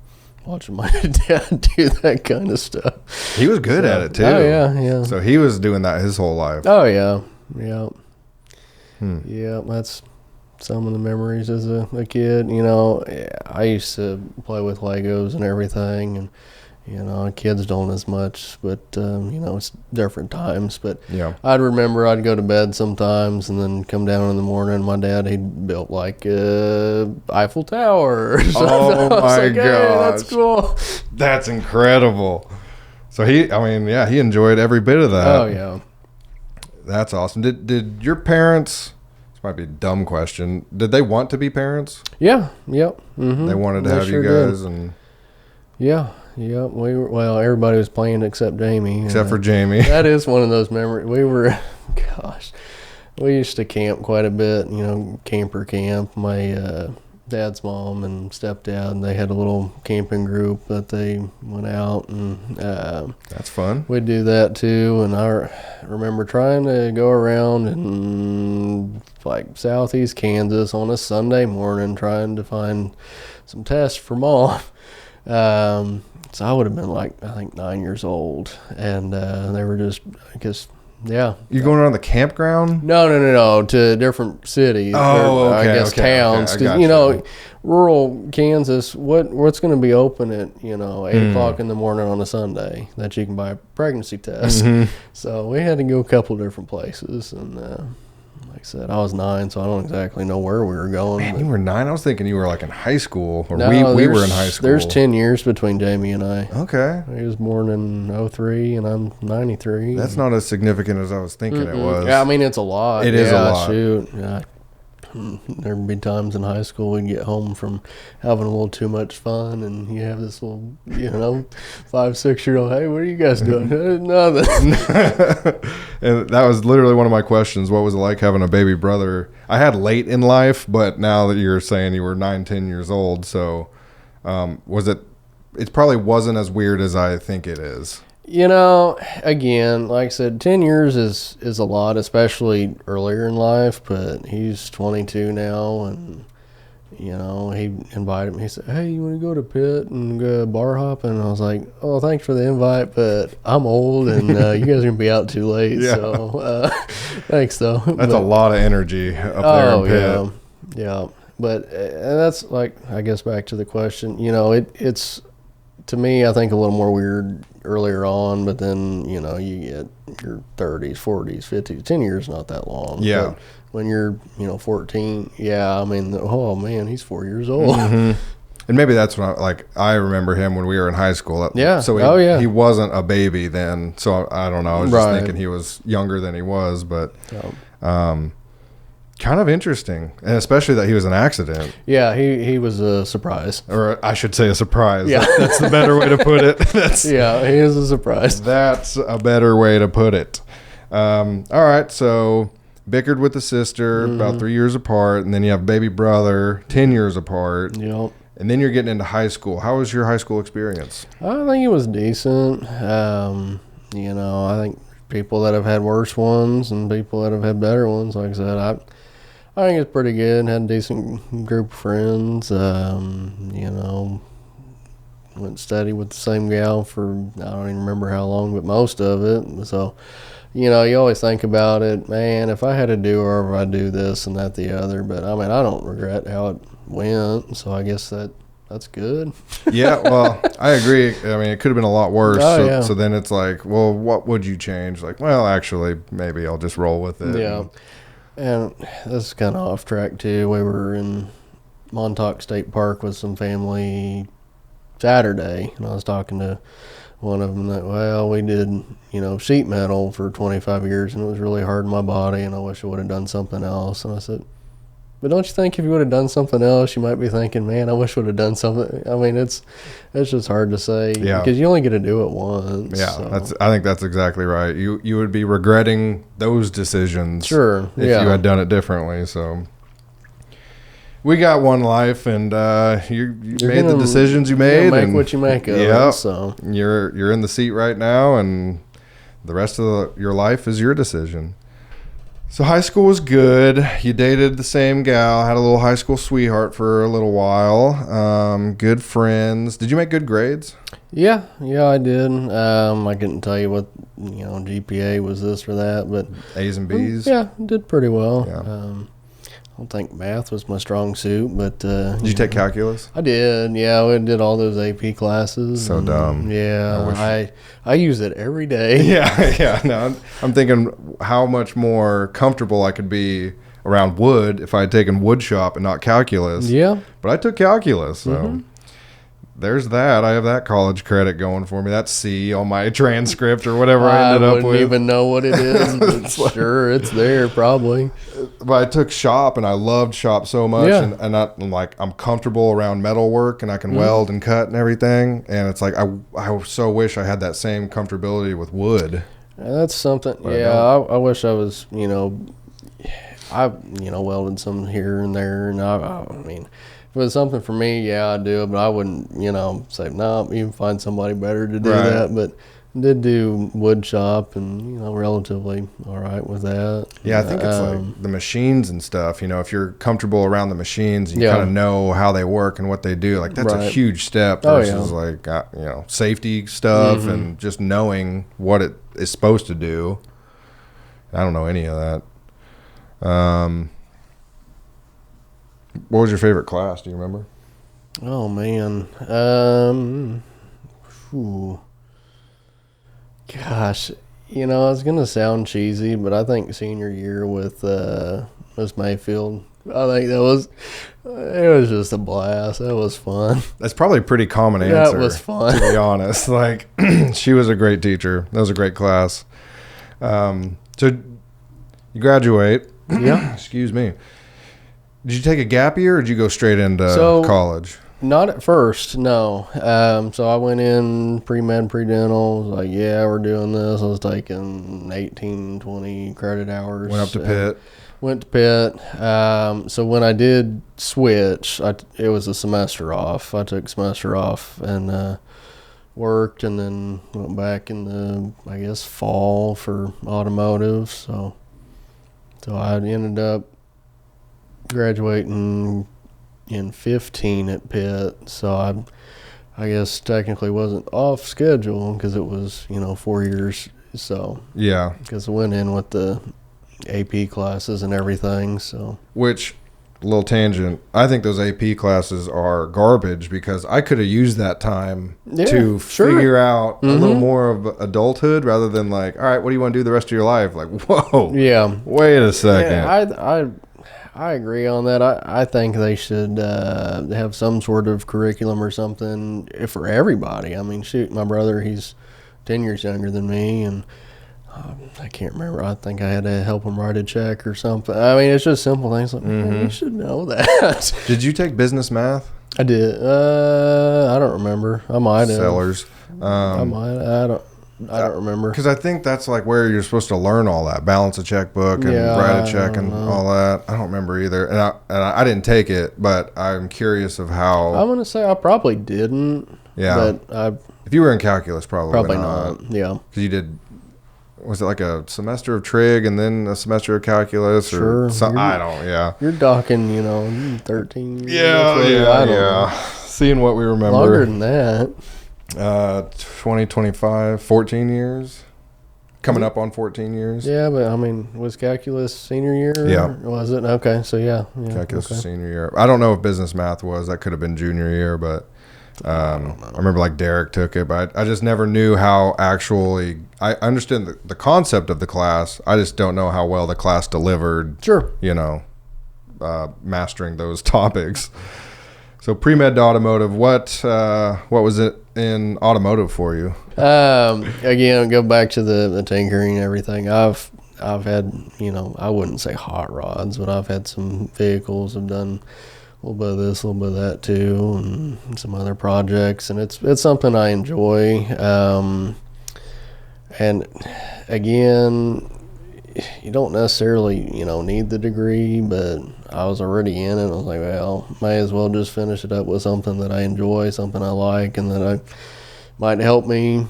watching my dad do that kind of stuff. He was good at it too. Oh yeah. So he was doing that his whole life. Oh yeah. Yeah, that's some of the memories as a kid. I used to play with Legos and everything, and kids don't as much, but it's different times. But I'd remember I'd go to bed sometimes and then come down in the morning, and my dad, he'd built like Eiffel Tower. Oh my gosh, that's cool. That's incredible. So he enjoyed every bit of that. Oh yeah. That's awesome. Did your parents, this might be a dumb question, did they want to be parents? Yeah. Yep. Mm-hmm. They wanted to have you guys did. And yeah. Everybody was playing except Jamie. Except for Jamie. That is one of those memories. We used to camp quite a bit, camper camp. My dad's mom and stepdad, and they had a little camping group that they went out, and that's fun. We'd do that too. And I remember trying to go around in like southeast Kansas on a Sunday morning trying to find some tests for mom. So I would have been like, I think 9 years old, and they were just, I guess, yeah. You going around the campground? No, to different cities. Oh, okay. I guess towns. Because, rural Kansas, what's going to be open at, 8 o'clock in the morning on a Sunday that you can buy a pregnancy test? So we had to go a couple different places. And like I said, I was 9, so I don't exactly know where we were going. Man, you were 9? I was thinking you were like in high school. Or we were in high school. There's 10 years between Jamie and I. Okay. He was born in 03, and I'm 93. That's not as significant as I was thinking it was. Yeah, I mean, it's a lot. It is a lot. Shoot. Yeah. there'd be times in high school we'd get home from having a little too much fun, and you have this little, 5, 6-year-old, hey, what are you guys doing? Nothing. And that was literally one of my questions. What was it like having a baby brother? I had late in life, but now that you're saying you were 9, 10 years old, so it probably wasn't as weird as I think it is. Again, like I said, 10 years is a lot, especially earlier in life, but he's 22 now, and, he invited me. He said, hey, you want to go to Pitt and go bar hopping? And I was like, oh, thanks for the invite, but I'm old, and you guys are going to be out too late, so thanks, though. That's a lot of energy up there in Pitt. Yeah. But that's, like, I guess back to the question, it's, to me, I think a little more weird earlier on, but then, you get your 30s, 40s, 50s. 10 years not that long. Yeah. But when you're, 14, oh, man, he's 4 years old. Mm-hmm. And maybe that's when I remember him when we were in high school. Yeah. So he wasn't a baby then. So I don't know. I was just thinking he was younger than he was, but kind of interesting, and especially that he was an accident. Yeah, he was a surprise. Or I should say a surprise. Yeah. That's the better way to put it. Yeah, he is a surprise. That's a better way to put it. All right, so bickered with the sister, about 3 years apart, and then you have baby brother, 10 years apart. Yep. And then you're getting into high school. How was your high school experience? I think it was decent. I think people that have had worse ones and people that have had better ones, like I said, I think it's pretty good. Had a decent group of friends. Went steady with the same gal for, I don't even remember how long, but most of it. So, you always think about it, man, if I had to do or if I do this and that, the other. But, I don't regret how it went. So I guess that's good. Yeah, well, I agree. It could have been a lot worse. So then it's like, well, what would you change? Like, well, actually, maybe I'll just roll with it. Yeah. And this is kind of off track, too. We were in Montauk State Park with some family Saturday, and I was talking to one of them that, well, we did, sheet metal for 25 years, and it was really hard on my body, and I wish I would have done something else. And I said, but don't you think if you would have done something else, you might be thinking, man, I wish I would have done something. It's just hard to say. Yeah. Because you only get to do it once. Yeah, so. I think that's exactly right. You would be regretting those decisions. Sure. If you had done it differently. So we got one life, and you made the decisions you made. Make what you make of it. So you're in the seat right now, and the rest of your life is your decision. So high school was good. You dated the same gal, had a little high school sweetheart for a little while. Good friends. Did you make good grades? Yeah, I did. I couldn't tell you what, GPA was this or that, but A's and B's? Yeah, did pretty well. Yeah. I don't think math was my strong suit, but... did you take calculus? I did, yeah. We did all those AP classes. So dumb. Yeah, I use it every day. Yeah. No, I'm thinking how much more comfortable I could be around wood if I had taken wood shop and not calculus. Yeah. But I took calculus, so... There's that. I have that college credit going for me. That's C on my transcript or whatever I ended up with. I wouldn't even know what it is, but sure, it's there probably. But I took shop, and I loved shop so much. Yeah. And I'm comfortable around metal work, and I can weld and cut and everything. And it's like I so wish I had that same comfortability with wood. That's something. But I wish I was, I welded some here and there, and if it was something for me, I'd do it, but I wouldn't, say, no, you can find somebody better to do that. But did do wood shop and, relatively all right with that. Yeah, I think it's like the machines and stuff, if you're comfortable around the machines, you kind of know how they work and what they do. Like, that's a huge step versus safety stuff and just knowing what it is supposed to do. I don't know any of that. What was your favorite class? Do you remember? Oh, man. Gosh, I was going to sound cheesy, but I think senior year with Miss Mayfield, I think it was just a blast. That was fun. That's probably a pretty common answer. Yeah, it was fun. To be honest. Like, she was a great teacher. That was a great class. So you graduate. Yeah. Excuse me. Did you take a gap year or did you go straight into college? Not at first, no. So I went in pre-med, pre-dental. Was like, yeah, we're doing this. I was taking 18, 20 credit hours. Went up to Pitt. Went to Pitt. So when I did switch, it was a semester off. I took a semester off and worked, and then went back in the, I guess, fall for automotive. So I ended up graduating in 15 at Pitt. So I guess technically wasn't off schedule because it was 4 years. So yeah, because I went in with the AP classes and everything. So which, little tangent, I think those AP classes are garbage because I could have used that time to figure out a little more of adulthood rather than like, all right, what do you want to do the rest of your life? Like, whoa, yeah, wait a second. Yeah, I agree on that. I think they should have some sort of curriculum or something for everybody. I mean, shoot, my brother, he's 10 years younger than me, and I can't remember. I think I had to help him write a check or something. I mean, it's just simple things like, man, you should know that. Did you take business math? I did. I don't remember. I might have. Sellers. I might. I don't remember. Because I think that's like where you're supposed to learn all that, balance a checkbook and write a check and all that. I don't remember either, and I didn't take it, but I'm curious of how. I'm gonna say I probably didn't. Yeah. But if you were in calculus, probably not. Yeah. Because you did. Was it like a semester of trig and then a semester of calculus or something? I don't. Yeah. You're talking, 13. Yeah. Seeing what we remember. Longer than that. 2025, 14 years. Coming up on 14 years. Yeah, but I mean, was calculus senior year? Yeah. Was it? Okay, so yeah. Calculus was senior year. I don't know if business math was. That could have been junior year, but I remember like Derek took it, but I just never knew how actually. I understand the concept of the class. I just don't know how well the class delivered. Sure. Mastering those topics. So pre-med to automotive, what was it in automotive for you? Again, go back to the tinkering and everything. I've had, I wouldn't say hot rods, but I've had some vehicles. I've done a little bit of this, a little bit of that too, and some other projects, and it's something I enjoy. And again, you don't necessarily, need the degree, but I was already in it. I was like, well, may as well just finish it up with something that I enjoy, something I like, and that I might help me,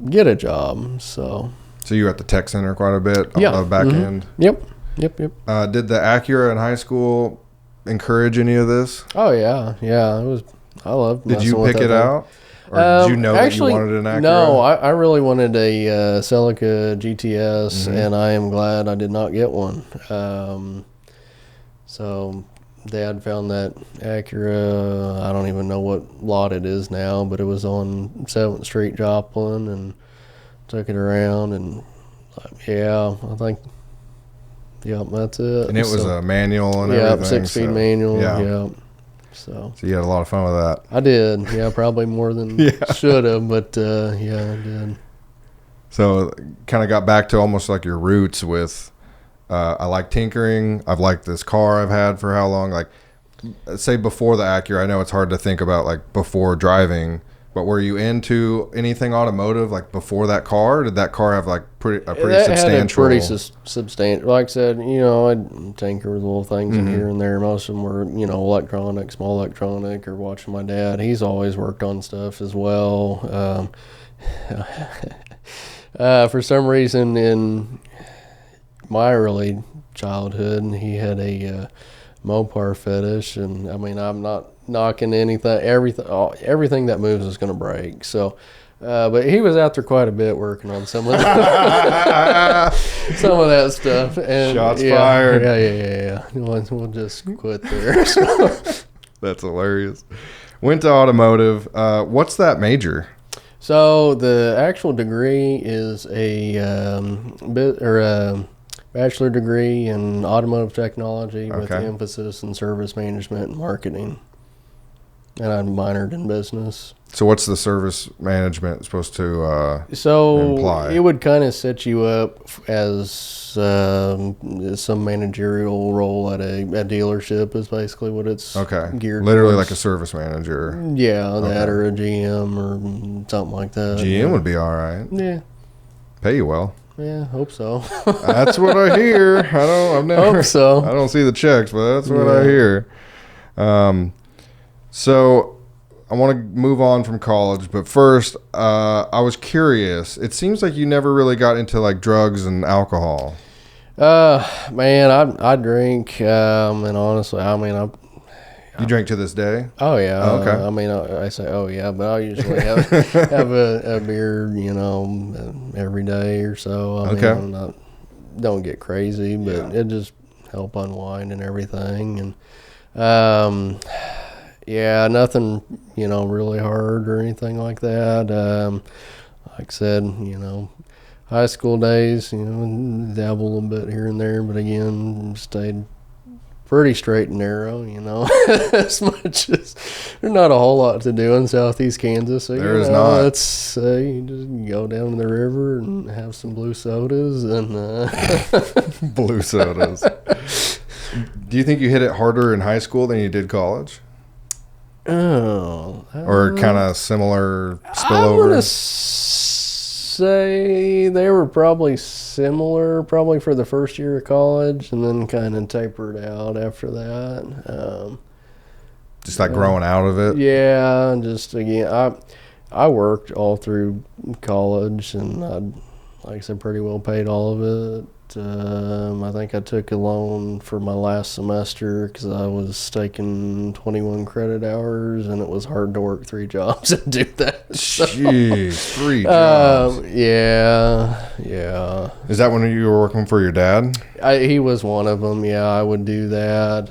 get a job. So you were at the tech center quite a bit on the back end? Yep. Did the Acura in high school encourage any of this? Oh, yeah. It was. I loved Did you pick it out? Or did you know that you wanted an Acura? No, I really wanted a Celica GTS, and I am glad I did not get one. So Dad found that Acura. I don't even know what lot it is now, but it was on 7th Street, Joplin, and took it around, and I think, that's it. And it was a manual and everything. 6-speed manual, yeah. So you had a lot of fun with that. I did, probably more than should have, but I did. So kind of got back to almost like your roots with, I like tinkering. I've liked this car I've had for how long? Like, say before the Acura, I know it's hard to think about like before driving, but were you into anything automotive like before that car? Or did that car have like pretty substantial? Had a pretty substantial. Like I said, I'd tinker with little things in here and there. Most of them were, electronic, small electronic, or watching my dad. He's always worked on stuff as well. For some reason, in my early childhood, he had a Mopar fetish, and I mean, I'm not knocking anything. Everything that moves is going to break. So, but he was out there quite a bit working on some of that, stuff. And shots fired. Yeah. We'll just quit there. So. That's hilarious. Went to automotive. What's that major? So the actual degree is a bachelor degree in automotive technology with emphasis in service management and marketing. and I minored in business. So what's the service management supposed to imply? It would kind of set you up as some managerial role at a dealership is basically what it's geared literally towards. like a service manager. Yeah, that or a GM or something like that. GM would be all right. Yeah. Pay you well. Yeah, hope so. That's what I hear. I've never. Hope so. I don't see the checks, but that's what I hear. So I want to move on from college, but first, I was curious. It seems like you never really got into like drugs and alcohol. Man, I drink, and honestly, I mean, You drink to this day? Oh yeah. Oh, okay. I mean, I say oh yeah, but I usually have a beer, every day or so. I mean, I'm don't get crazy, but it just help unwind and everything. And yeah, nothing, really hard or anything like that. Like I said, high school days, dabble a little bit here and there, but again, stayed pretty straight and narrow, as much as there's not a whole lot to do in southeast Kansas. So, there is not. It's, you just go down to the river and have some blue sodas and blue sodas. Do you think you hit it harder in high school than you did college? Oh. Or kind of similar spillover? I want to say they were probably similar, probably for the first year of college, and then kind of tapered out after that. Just like growing out of it? Yeah, and just again, I worked all through college, and like I said, pretty well paid all of it. I think I took a loan for my last semester because I was taking 21 credit hours, and it was hard to work 3 jobs and do that. Jeez, 3 jobs. Yeah. Is that when you were working for your dad? He was one of them. Yeah, I would do that.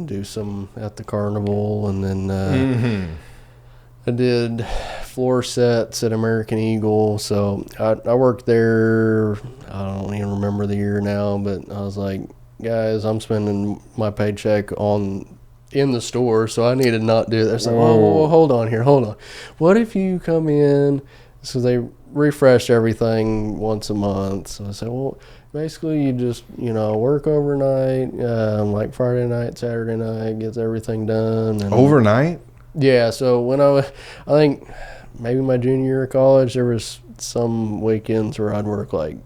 Do some at the carnival, and then I did floor sets at American Eagle. So I worked there. I don't even remember the year now, but I was like, guys, I'm spending my paycheck in the store, so I need to not do that. So, well, hold on. What if you come in? So they refresh everything once a month. So I said, well, basically you just, work overnight, like Friday night, Saturday night, gets everything done. And overnight? Yeah. So when I think maybe my junior year of college, there was some weekends where I'd work like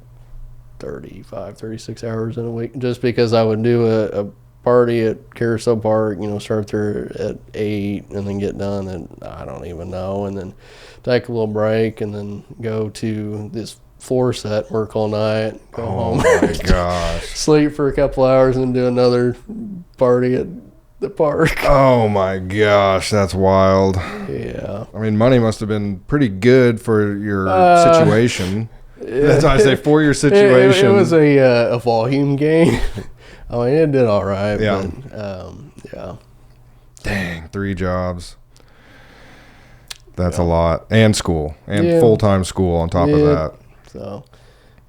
36 hours in a week, just because I would do a party at Carousel Park, start there at 8 and then get done at, I don't even know, and then take a little break and then go to this floor set, work all night, go home. Oh my gosh. Sleep for a couple hours and then do another party at the park. Oh my gosh, that's wild. Yeah. I mean, money must have been pretty good for your situation. That's why I say for your situation. It was a volume game. I mean, it did all right. Yeah. But, yeah. Dang, 3 jobs. That's a lot. And school. And full-time school on top of that. So,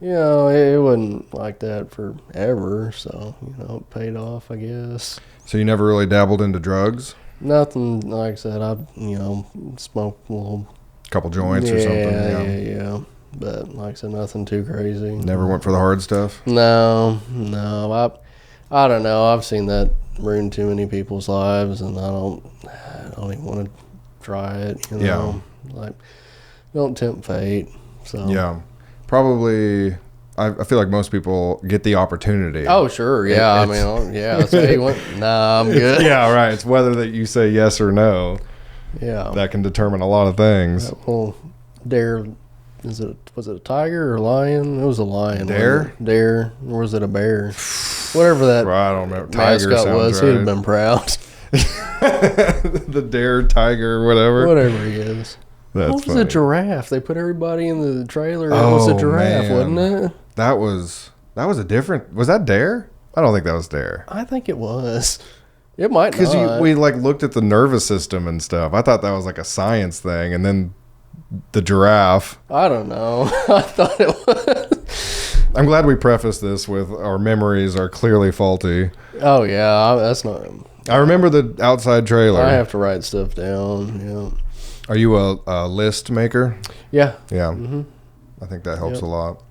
it wasn't like that forever. So, it paid off, I guess. So you never really dabbled into drugs? Nothing, like I said, I, smoked a little. Couple joints or something? Yeah. But like I said, nothing too crazy. Never went for the hard stuff? No. I don't know. I've seen that ruin too many people's lives, and I don't even want to try it. Yeah. Like, don't tempt fate. So yeah, probably. I feel like most people get the opportunity. Oh sure, yeah. So hey, nah, I'm good. Yeah, right. It's whether that you say yes or no. Yeah. That can determine a lot of things. Well, dare. Was it a tiger or a lion? It was a lion. Dare? Dare. Or was it a bear? Whatever that I don't know. Tiger mascot was, right. he'd have been proud. The Dare Tiger, whatever. Whatever he is. That's what was funny. a giraffe? They put everybody in the trailer. It was a giraffe, wasn't it? That was a different. Was that Dare? I don't think that was Dare. I think it was. It might not. Because we looked at the nervous system and stuff. I thought that was like a science thing, and then the giraffe. I don't know. I thought it was. I'm glad we prefaced this with our memories are clearly faulty. Oh yeah, that's not. I remember the outside trailer. I have to write stuff down. Yeah. Are you a list maker? Yeah. Yeah. I think that helps a lot.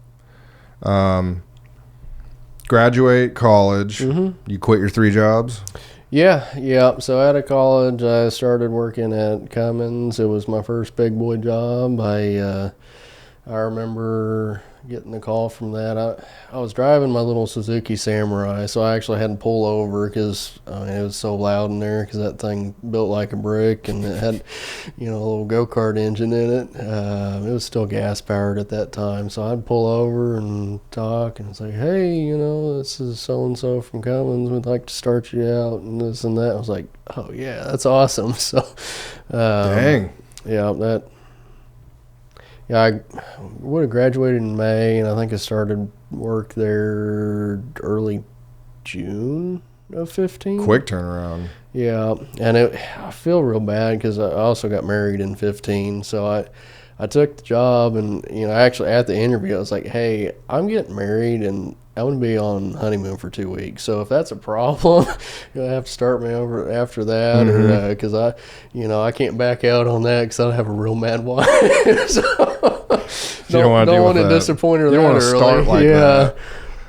Graduate college. You quit your 3 jobs? Yeah. So out of college, I started working at Cummins. It was my first big boy job. I remember getting the call from that. I was driving my little Suzuki Samurai, so I actually had to pull over because it was so loud in there because that thing built like a brick and it had, a little go-kart engine in it. It was still gas-powered at that time, so I'd pull over and talk and say, hey, this is so-and-so from Cummins. We'd like to start you out and this and that. I was like, oh, yeah, that's awesome. So, Dang. Yeah, I would have graduated in May, and I think I started work there early June of 15. Quick turnaround. Yeah, and I feel real bad because I also got married in 15, so I took the job, and actually at the interview I was like, hey, I'm getting married and I'm going to be on honeymoon for 2 weeks, so if that's a problem, you'll have to start me over after that, or because I can't back out on that because I have a real mad wife. So You don't want to disappoint her. You don't want to start like that.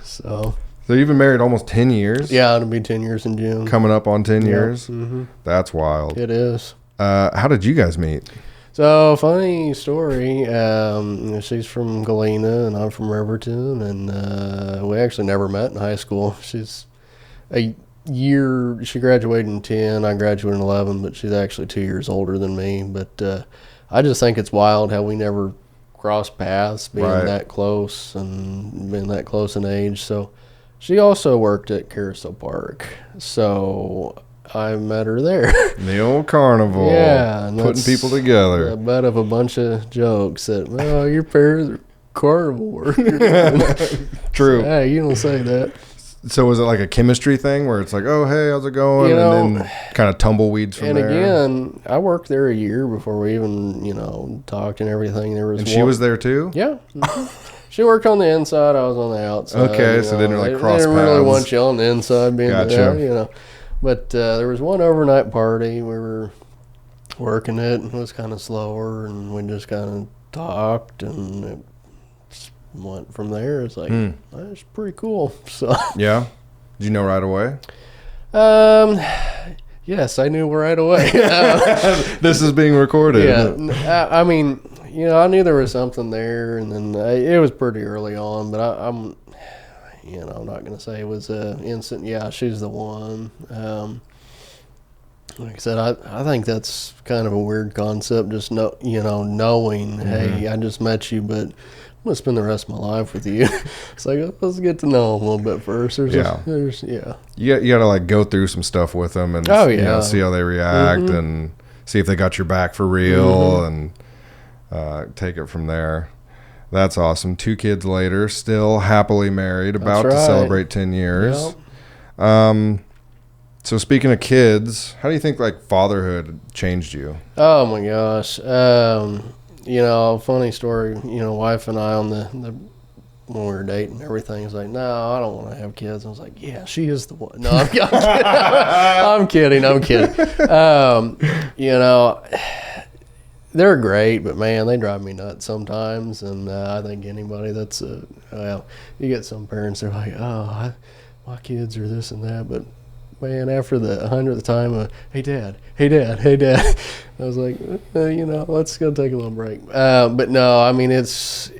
So you've been married almost 10 years? Yeah, it'll be 10 years in June. Coming up on 10 years? That's wild. It is. How did you guys meet? So, funny story. She's from Galena, and I'm from Riverton, and we actually never met in high school. She's she graduated in 10, I graduated in 11, but she's actually 2 years older than me. But I just think it's wild how we never crossed paths, being that close and being that close in age. So, she also worked at Carousel Park, so I met her there. The old carnival. Yeah. Putting people together. The butt of a bunch of jokes that, your parents are carnival workers. True. So, hey, you don't say that. So was it like a chemistry thing where it's like, oh, hey, how's it going? And then kind of tumbleweeds from there? And again, I worked there a year before we even, talked and everything. And she was there too? Yeah. She worked on the inside. I was on the outside. Okay, so they didn't really cross paths. They didn't really want you on the inside being Gotcha. But there was one overnight party. We were working it, and it was kind of slower, and we just kind of talked, and it just went from there. It's like, that's pretty cool. So yeah? Did you know right away? Yes, I knew right away. This is being recorded. Yeah, I mean, I knew there was something there, and then it was pretty early on, but I'm not going to say it was instant. Yeah, she's the one. Like I said, I think that's kind of a weird concept. Just knowing, hey, I just met you, but I'm gonna spend the rest of my life with you. It's like, let's get to know them a little bit first. You got to like go through some stuff with them and see how they react and see if they got your back for real and take it from there. That's awesome. 2 kids later, still happily married, about to celebrate 10 years. Yep. So speaking of kids, how do you think like fatherhood changed you? Oh my gosh. Funny story, wife and I on the when we were dating and everything, was like, no, I don't want to have kids. I was like, yeah, she is the one. No, I'm kidding. I'm kidding. They're great, but man, they drive me nuts sometimes. And I think anybody that's, you get some parents, they're like, oh, my kids are this and that. But man, after the 100th time, hey dad, I was like, let's go take a little break. But no, I mean, there's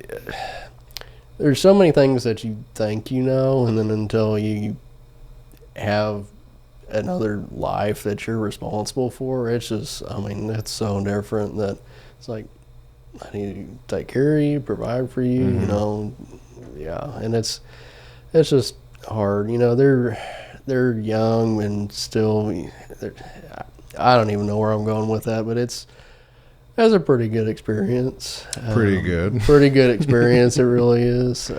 so many things that you think and then until you have another life that you're responsible for, it's just, it's so different that it's like, I need to take care of you, provide for you, and it's just hard. They're young and still, I don't even know where I'm going with that, but that's a pretty good experience. Pretty good experience. It really is.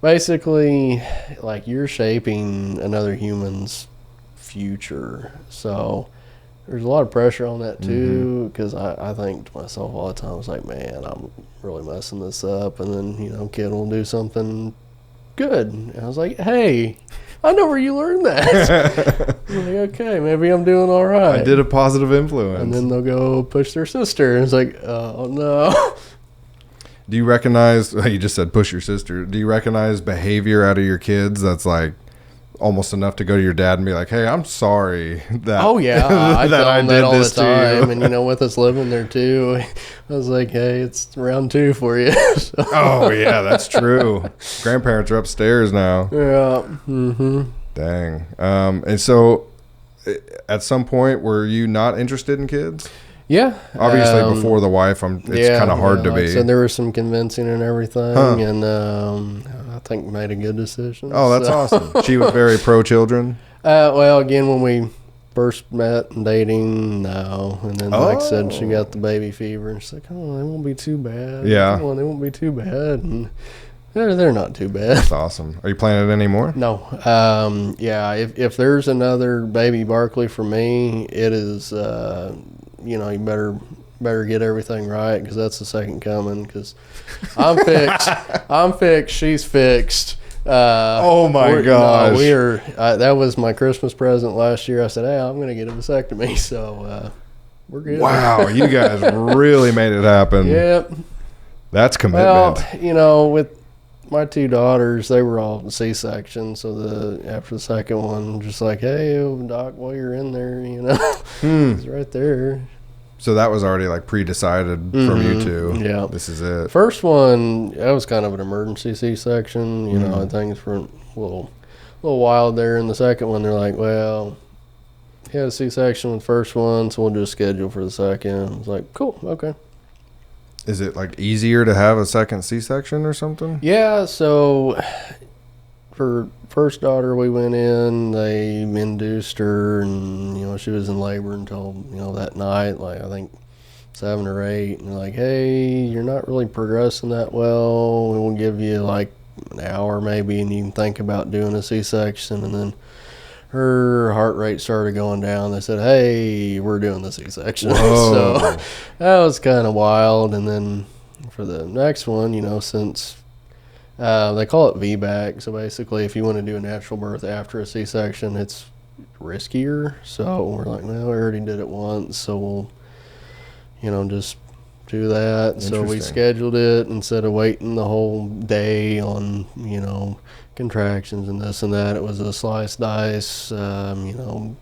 Basically, like, you're shaping another human's future. So there's a lot of pressure on that too, because I think to myself all the time, I was like, man, I'm really messing this up. And then, kid will do something good. And I was like, hey, I know where you learned that. I'm like, okay, maybe I'm doing all right. I did a positive influence. And then they'll go push their sister. And it's like, oh, no. Do you recognize, you just said push your sister. Do you recognize behavior out of your kids that's like almost enough to go to your dad and be like, hey, I'm sorry that Oh, yeah. I that tell I them did that all the this to you. time. And, with us living there, too, I was like, hey, it's round 2 for you. So, Oh, yeah, that's true. Grandparents are upstairs now. yeah. Mm-hmm. Dang. And so at some point, were you not interested in kids? Yeah. Obviously, before the wife, it's kind of hard to like be. I said, there was some convincing and everything, and I think made a good decision. Oh, that's awesome. She was very pro-children? Well, again, when we first met and dating, no. And then, like I said, she got the baby fever, and she's like, oh, they won't be too bad. Yeah. Come on, they won't be too bad. And they're not too bad. That's awesome. Are you planning it anymore? No. Yeah, if there's another baby Barkley for me, it is, you better get everything right, because that's the second coming, because I'm fixed. I'm fixed. She's fixed. Oh, my gosh. No, that was my Christmas present last year. I said, hey, I'm going to get a vasectomy, so we're good. Wow, you guys really made it happen. Yep. That's commitment. Well, with my 2 daughters, they were all C-section, so after the second one, just like, hey, doc, while you're in there, it's right there. So that was already like pre-decided from you two. Yeah. This is it. First one, that was kind of an emergency C-section. I think it's for a little wild there. And the second one, they're like, well, he had a C-section with the first one, so we'll just schedule for the second. I was like, cool, okay. Is it like easier to have a second C-section or something? Yeah, so for first daughter, we went in, they induced her, and, she was in labor until, that night, like I think 7 or 8. And they're like, hey, you're not really progressing that well. We will give you like an hour maybe, and you can think about doing a C-section. And then her heart rate started going down. They said, hey, we're doing the C-section. So that was kind of wild. And then for the next one, since they call it VBAC, so basically if you want to do a natural birth after a C-section, it's riskier. So we're like, well, we already did it once, so we'll just do that. So we scheduled it instead of waiting the whole day on contractions and this and that. It was a slice dice. 20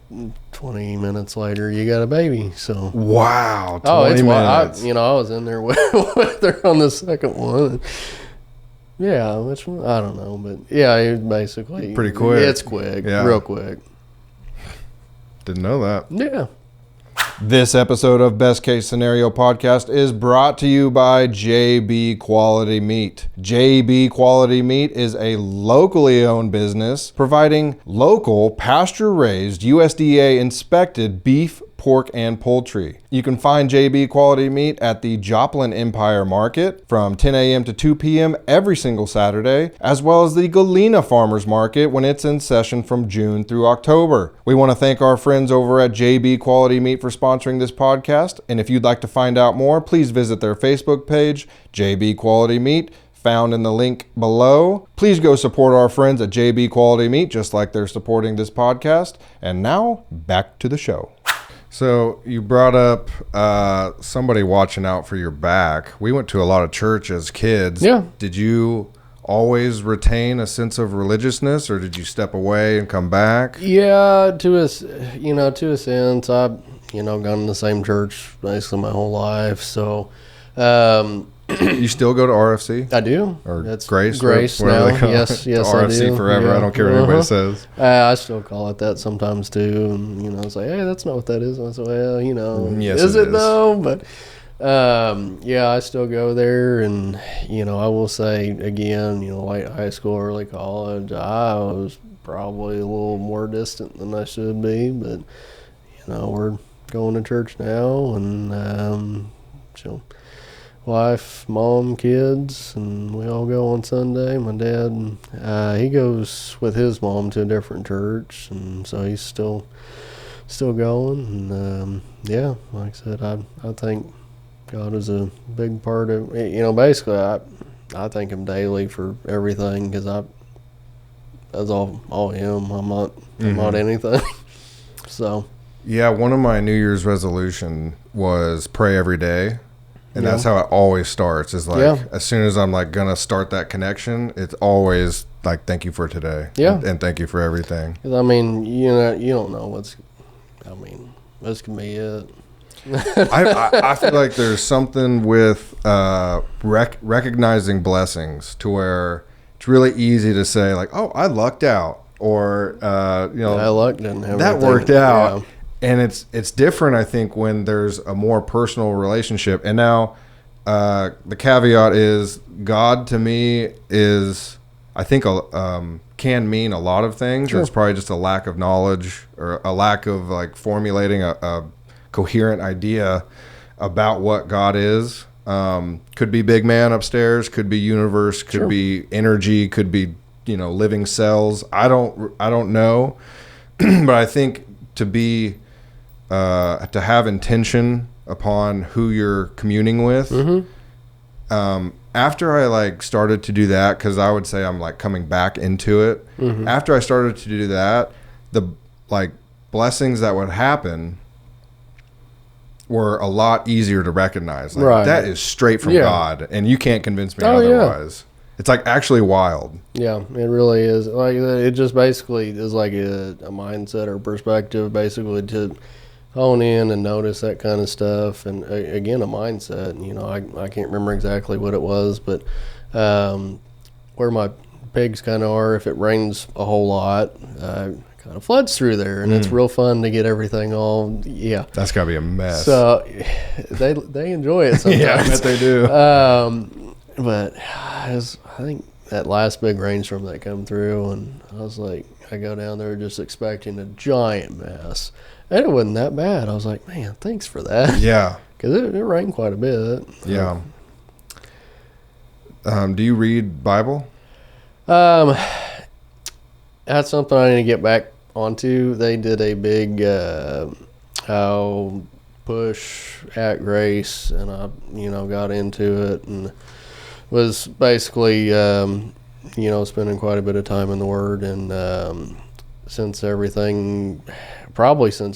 minutes later, you got a baby. So wow, 20 minutes. I was in there with her on the second one. Yeah, which one? I don't know, but yeah, it basically pretty quick. It's quick, real quick. Didn't know that. Yeah. This episode of Best Case Scenario Podcast is brought to you by JB Quality Meat. JB Quality Meat is a locally owned business providing local pasture-raised USDA inspected beef, pork, and poultry. You can find JB Quality Meat at the Joplin Empire Market from 10 a.m. to 2 p.m. every single Saturday, as well as the Galena Farmers Market when it's in session from June through October. We want to thank our friends over at JB Quality Meat for sponsoring this podcast, and if you'd like to find out more, please visit their Facebook page, JB Quality Meat, found in the link below. Please go support our friends at JB Quality Meat, just like they're supporting this podcast. And now, back to the show. So you brought up somebody watching out for your back. We went to a lot of church as kids. Yeah. Did you always retain a sense of religiousness, or did you step away and come back? Yeah, to a sense. I've gone to the same church basically my whole life. So You still go to RFC? I do. Or That's Grace now. they call Yes, it. yes, RFC I do. forever. Yeah. I don't care what anybody says. I still call it that sometimes too, and it's like, hey, that's not what that is. And I said, well, Yes, is it it is. though? But yeah, I still go there, and I will say again, late high school, early college, I was probably a little more distant than I should be, but we're going to church now, and wife, mom, kids, and we all go on Sunday. My dad, he goes with his mom to a different church, and so he's still going. And yeah, like I said, I think God is a big part of basically I thank him daily for everything, because that's all him. I'm not anything. So. Yeah, one of my New Year's resolution was pray every day. And that's how it always starts. Is like as soon as I'm like gonna start that connection, it's always like thank you for today. Yeah. And thank you for everything. 'Cause I mean, you don't know this can be it. I feel like there's something with recognizing blessings to where it's really easy to say like, oh, I lucked out, or I lucked and that worked out. Yeah. And it's different, I think, when there's a more personal relationship. And now the caveat is God to me is, I think, can mean a lot of things. Sure. It's probably just a lack of knowledge or a lack of like formulating a coherent idea about what God is. Could be big man upstairs, could be universe, could be energy, could be living cells. I don't know, but I think to have intention upon who you're communing with. Mm-hmm. After I like started to do that, because I would say I'm like coming back into it. Mm-hmm. After I started to do that, the like blessings that would happen were a lot easier to recognize. Like, right. That is straight from God, and you can't convince me otherwise. Yeah. It's like actually wild. Yeah, it really is. Like it just basically is like a mindset or perspective, basically to hone in and notice that kind of stuff. And again, a mindset. I can't remember exactly what it was, but where my pigs kind of are, if it rains a whole lot, kind of floods through there, and it's real fun to get everything all. Yeah, that's gotta be a mess. So they enjoy it sometimes. Yeah, I bet they do. But I think that last big rainstorm that come through, and I was like, I go down there just expecting a giant mess. And it wasn't that bad. I was like, man, thanks for that. Yeah. Because it rained quite a bit. Yeah. Do you read Bible? That's something I need to get back onto. They did a big push at Grace, and I, got into it and was basically, spending quite a bit of time in the Word. And since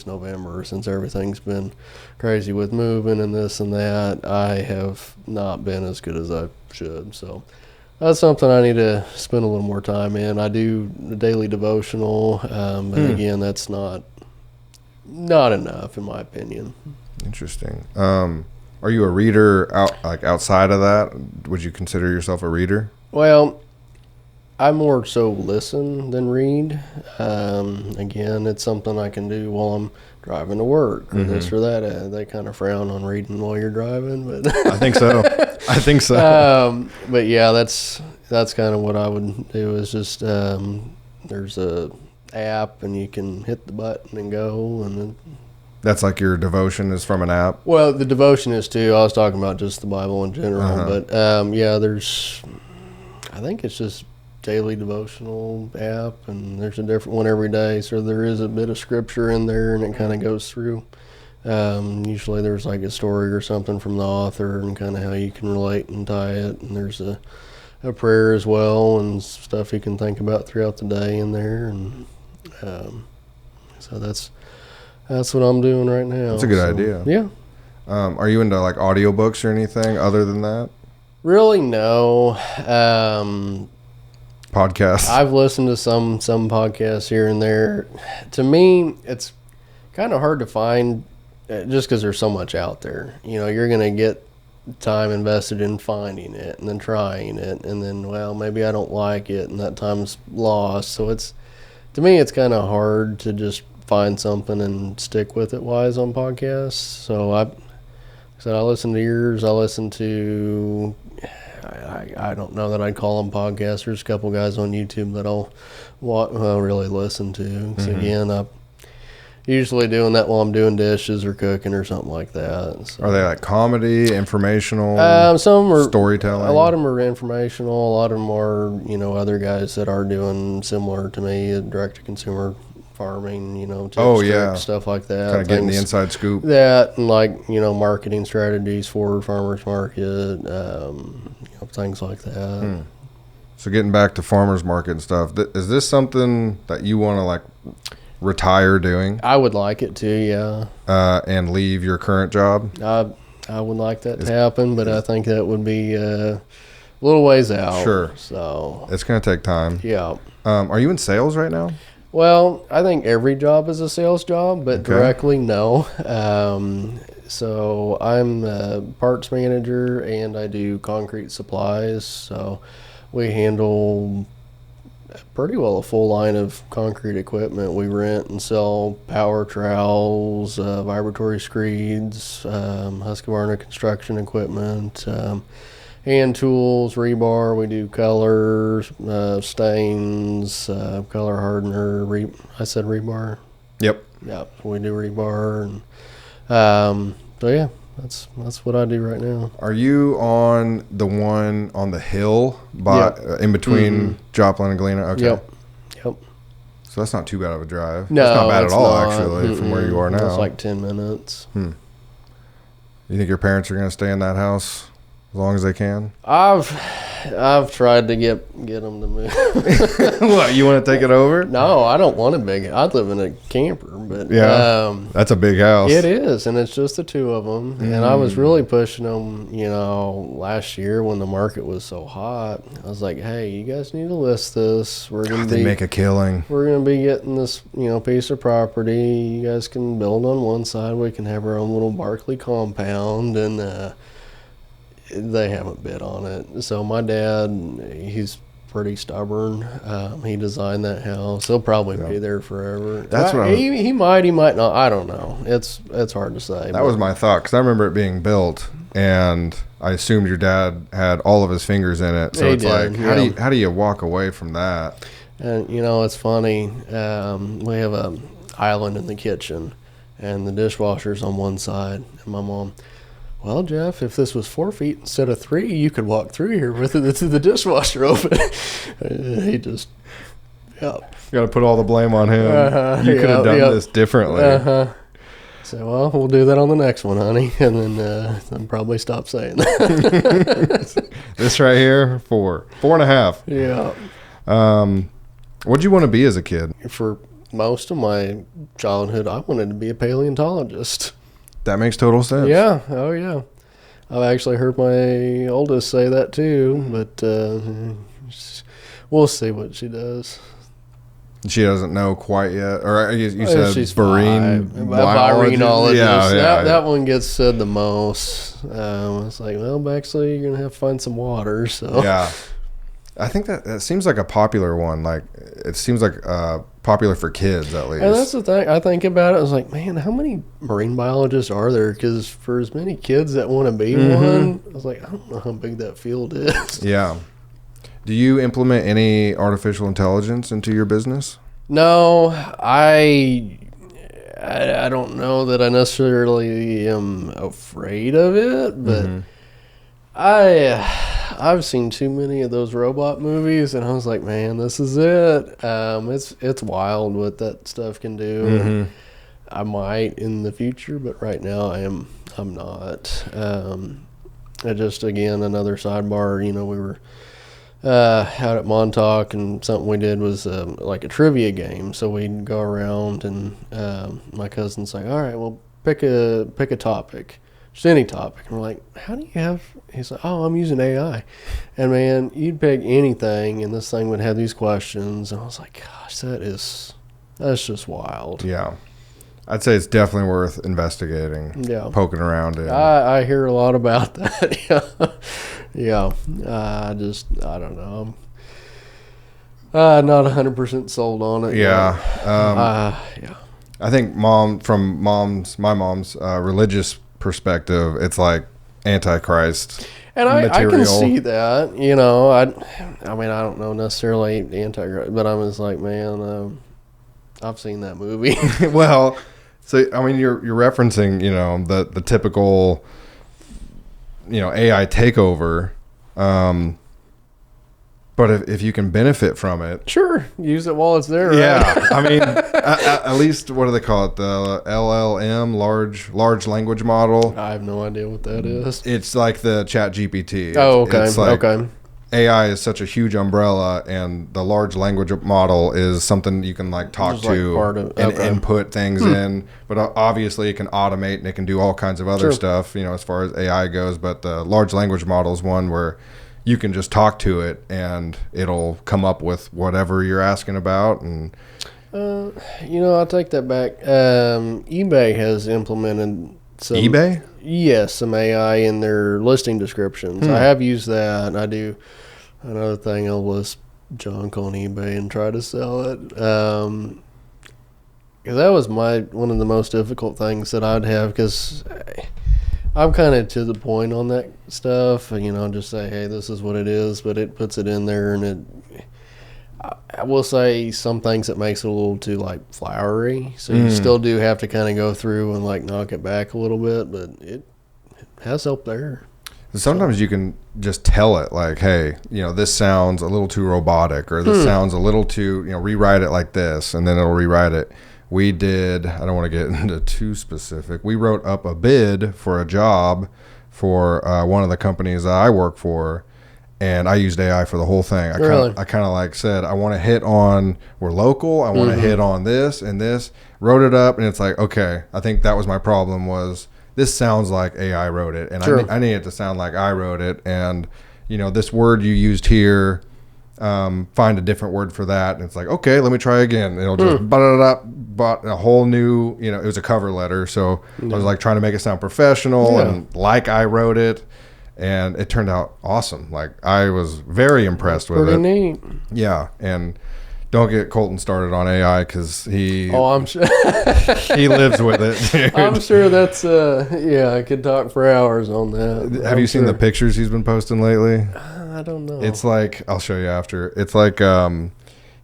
November, since everything's been crazy with moving and this and that, I have not been as good as I should. So that's something I need to spend a little more time in. I do the daily devotional, but again, that's not enough in my opinion. Interesting. Are you a reader outside of that? Would you consider yourself a reader? Well, I more so listen than read. Again, it's something I can do while I'm driving to work or this or that. They kind of frown on reading while you're driving, but I think so. But yeah, that's kind of what I would do. Is just there's a app and you can hit the button and go, and then that's like your devotion is from an app. Well, the devotion is too. I was talking about just the Bible in general, but I think it's just daily devotional app, and there's a different one every day, so there is a bit of scripture in there, and it kind of goes through. Usually there's like a story or something from the author and kind of how you can relate and tie it, and there's a prayer as well and stuff you can think about throughout the day in there, and so that's what I'm doing right now. That's a good idea. Yeah. Are you into like audiobooks or anything other than that? Really, no. Podcasts. I've listened to some podcasts here and there. To me, it's kind of hard to find just because there's so much out there. You're going to get time invested in finding it and then trying it, and then, well, maybe I don't like it, and that time's lost. So to me, it's kind of hard to just find something and stick with it wise on podcasts. So I listen to yours. I listen to, I don't know that I'd call them podcasts. There's a couple guys on YouTube that I'll really listen to. So again, I'm usually doing that while I'm doing dishes or cooking or something like that. So. Are they like comedy, informational, some are storytelling? A lot of them are informational. A lot of them are, other guys that are doing similar to me, direct-to-consumer farming, tips, stuff like that. Kind of getting the inside scoop. That, and like, marketing strategies for farmers market, things like that. So getting back to farmers market and stuff, is this something that you want to like retire doing? I would like it to, yeah. And leave your current job? I would like that to happen, but I think that would be a little ways out. Sure. So it's going to take time. Yeah. Are you in sales right now? Well, I think every job is a sales job, but directly, no. So I'm a parts manager, and I do concrete supplies. So we handle pretty well a full line of concrete equipment. We rent and sell power trowels, vibratory screeds, Husqvarna construction equipment, hand tools, rebar. We do colors, stains, color hardener. I said rebar. Yep. Yeah, we do rebar, and so yeah, that's what I do right now. Are you on the one on the hill in between Joplin and Galena? Okay. Yep. So that's not too bad of a drive. No, it's not bad at all, not. actually, from where you are now. It's like 10 minutes. You think your parents are going to stay in that house as long as they can? I've tried to get them to move. What, you want to take it over? No, I don't want a big. I'd live in a camper, but that's a big house. It is, and it's just the two of them. And I was really pushing them, last year when the market was so hot. I was like, "Hey, you guys need to list this. We're gonna make a killing. We're gonna be getting this, piece of property. You guys can build on one side. We can have our own little Barkley compound." And they haven't bid on it. So my dad, he's pretty stubborn. He designed that house. He'll probably be there forever. That's what he might not. I don't know. It's hard to say. That was my thought, because I remember it being built, and I assumed your dad had all of his fingers in it. So it's like, how do you walk away from that? And it's funny. We have a island in the kitchen, and the dishwasher's on one side, and my mom, "Well, Jeff, if this was 4 feet instead of 3, you could walk through here with the dishwasher open." He just, You got to put all the blame on him. You could have done this differently. So, well, we'll do that on the next one, honey, and then I'll probably stop saying that. This right here, 4.5. Yeah. What'd you want to be as a kid? For most of my childhood, I wanted to be a paleontologist. That makes total sense. Yeah. Oh, yeah. I've actually heard my oldest say that too, but we'll see what she does. She doesn't know quite yet, or you said she's biologist. Yeah. That one gets said the most. It's like, well, actually, you're gonna have to find some water. So yeah, I think that seems like a popular one. Like, it seems like popular for kids, at least. And that's the thing. I think about it. I was like, man, how many marine biologists are there? Because for as many kids that want to be one, I was like, I don't know how big that field is. Yeah. Do you implement any artificial intelligence into your business? No, I don't know that I necessarily am afraid of it, but I've seen too many of those robot movies, and I was like, man, this is it. It's wild what that stuff can do. I might in the future, but right now I'm not. Just again, another sidebar. We were out at Montauk, and something we did was like a trivia game. So we'd go around, and my cousin's like, all right, well, pick a topic. Just any topic. And we're like, how do you have... He's like, oh, I'm using AI. And, man, you'd pick anything, and this thing would have these questions. And I was like, gosh, that's just wild. Yeah. I'd say it's definitely worth investigating. Yeah. Poking around in. I hear a lot about that. Yeah. I don't know. I'm not 100% sold on it. Yeah. Yeah. I think from my mom's religious perspective, it's like Antichrist and material. I can see that. I mean, I don't know necessarily Antichrist, but I was like, man, I've seen that movie. Well, so I mean, you're referencing the typical AI takeover, but if you can benefit from it, sure, use it while it's there. Yeah, right? I mean, at least, what do they call it? The LLM, large language model. I have no idea what that is. It's like the Chat GPT. Oh, okay. It's like, okay. AI is such a huge umbrella, and the large language model is something you can like talk to and input things in. But obviously, it can automate and it can do all kinds of other stuff, you know, as far as AI goes. But the large language model is one where you can just talk to it and it'll come up with whatever you're asking about. And you know, I'll take that back. eBay has implemented some eBay? Yes, some AI in their listing descriptions. I have used that. I do another thing. I'll list junk on eBay and try to sell it. Because that was one of the most difficult things that I'd have, because I'm kind of to the point on that stuff. You know, just say, hey, this is what it is, but it puts it in there, and I will say some things it makes it a little too like flowery, so you still do have to kind of go through and like knock it back a little bit, but it has help there. Sometimes you can just tell it like, hey, you know, this sounds a little too robotic, or this sounds a little too, you know, rewrite it like this, and then it'll rewrite it. We did, I don't want to get into too specific, we wrote up a bid for a job for one of the companies that I work for, and I used AI for the whole thing. I kind of like said, I want to hit on, we're local, I want to hit on this and this, wrote it up, and it's like, okay, I think that was my problem, was this sounds like AI wrote it, and I need it to sound like I wrote it, and, you know, this word you used here, find a different word for that, and it's like, okay, let me try again. It'll just but a whole new, you know, it was a cover letter, so I was like trying to make it sound professional and like I wrote it, and it turned out awesome. Like, I was very impressed with it. Pretty neat. Yeah, and don't get Colton started on AI, because I'm sure he lives with it, dude. I'm sure that's I could talk for hours on that. Have you seen the pictures he's been posting lately? I don't know. It's like, I'll show you after. It's like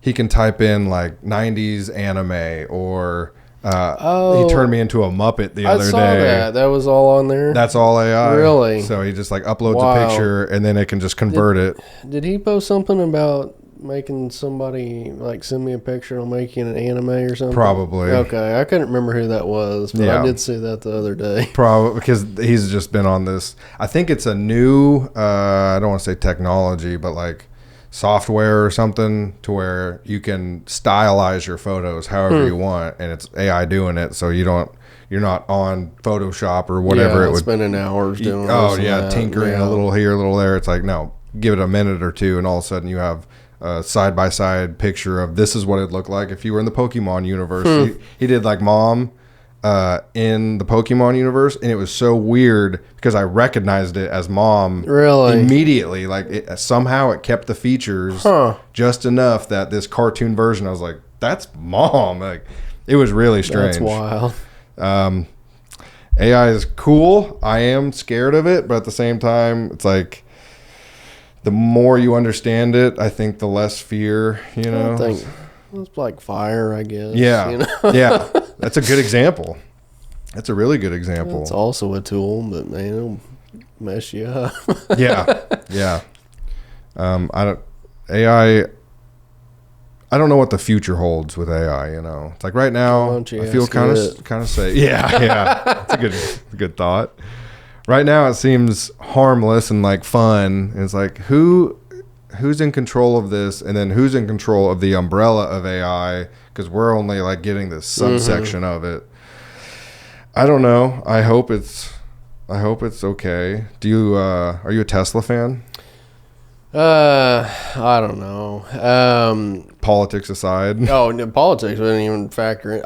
he can type in like 90s anime, or he turned me into a Muppet the other day. I saw that was all on there. That's all AI. Really? So he just like uploads a picture, and then it can just convert it. Did he post something about making somebody like send me a picture on making an anime or something? Probably. Okay, I couldn't remember who that was, but I did see that the other day. Probably, because he's just been on this. I think it's a new, I don't want to say technology, but like software or something, to where you can stylize your photos however you want, and it's AI doing it, so you're not on Photoshop or whatever. It would spending hours doing. Tinkering a little here, a little there. It's like, no, give it a minute or two, and all of a sudden you have a side-by-side picture of this is what it'd look like if you were in the Pokemon universe. He did like Mom in the Pokemon universe, and it was so weird because I recognized it as Mom immediately. Like, somehow it kept the features just enough that this cartoon version, I was like, that's Mom. Like, it was really strange. That's wild. AI is cool. I am scared of it, but at the same time, it's like, the more you understand it, I think the less fear, you know. I think it's like fire, I guess. Yeah, you know? Yeah. That's a good example. That's a really good example. It's also a tool, but man, it'll mess you up. Yeah. I don't know what the future holds with AI. You know, it's like right now, I feel kind of safe. Yeah. It's a good thought. Right now, it seems harmless and like fun. And it's like, who's in control of this, and then who's in control of the umbrella of AI? Because we're only like getting this subsection of it. I don't know. I hope it's okay. Do you are you a Tesla fan? I don't know. Politics aside. No, politics wouldn't even factor in.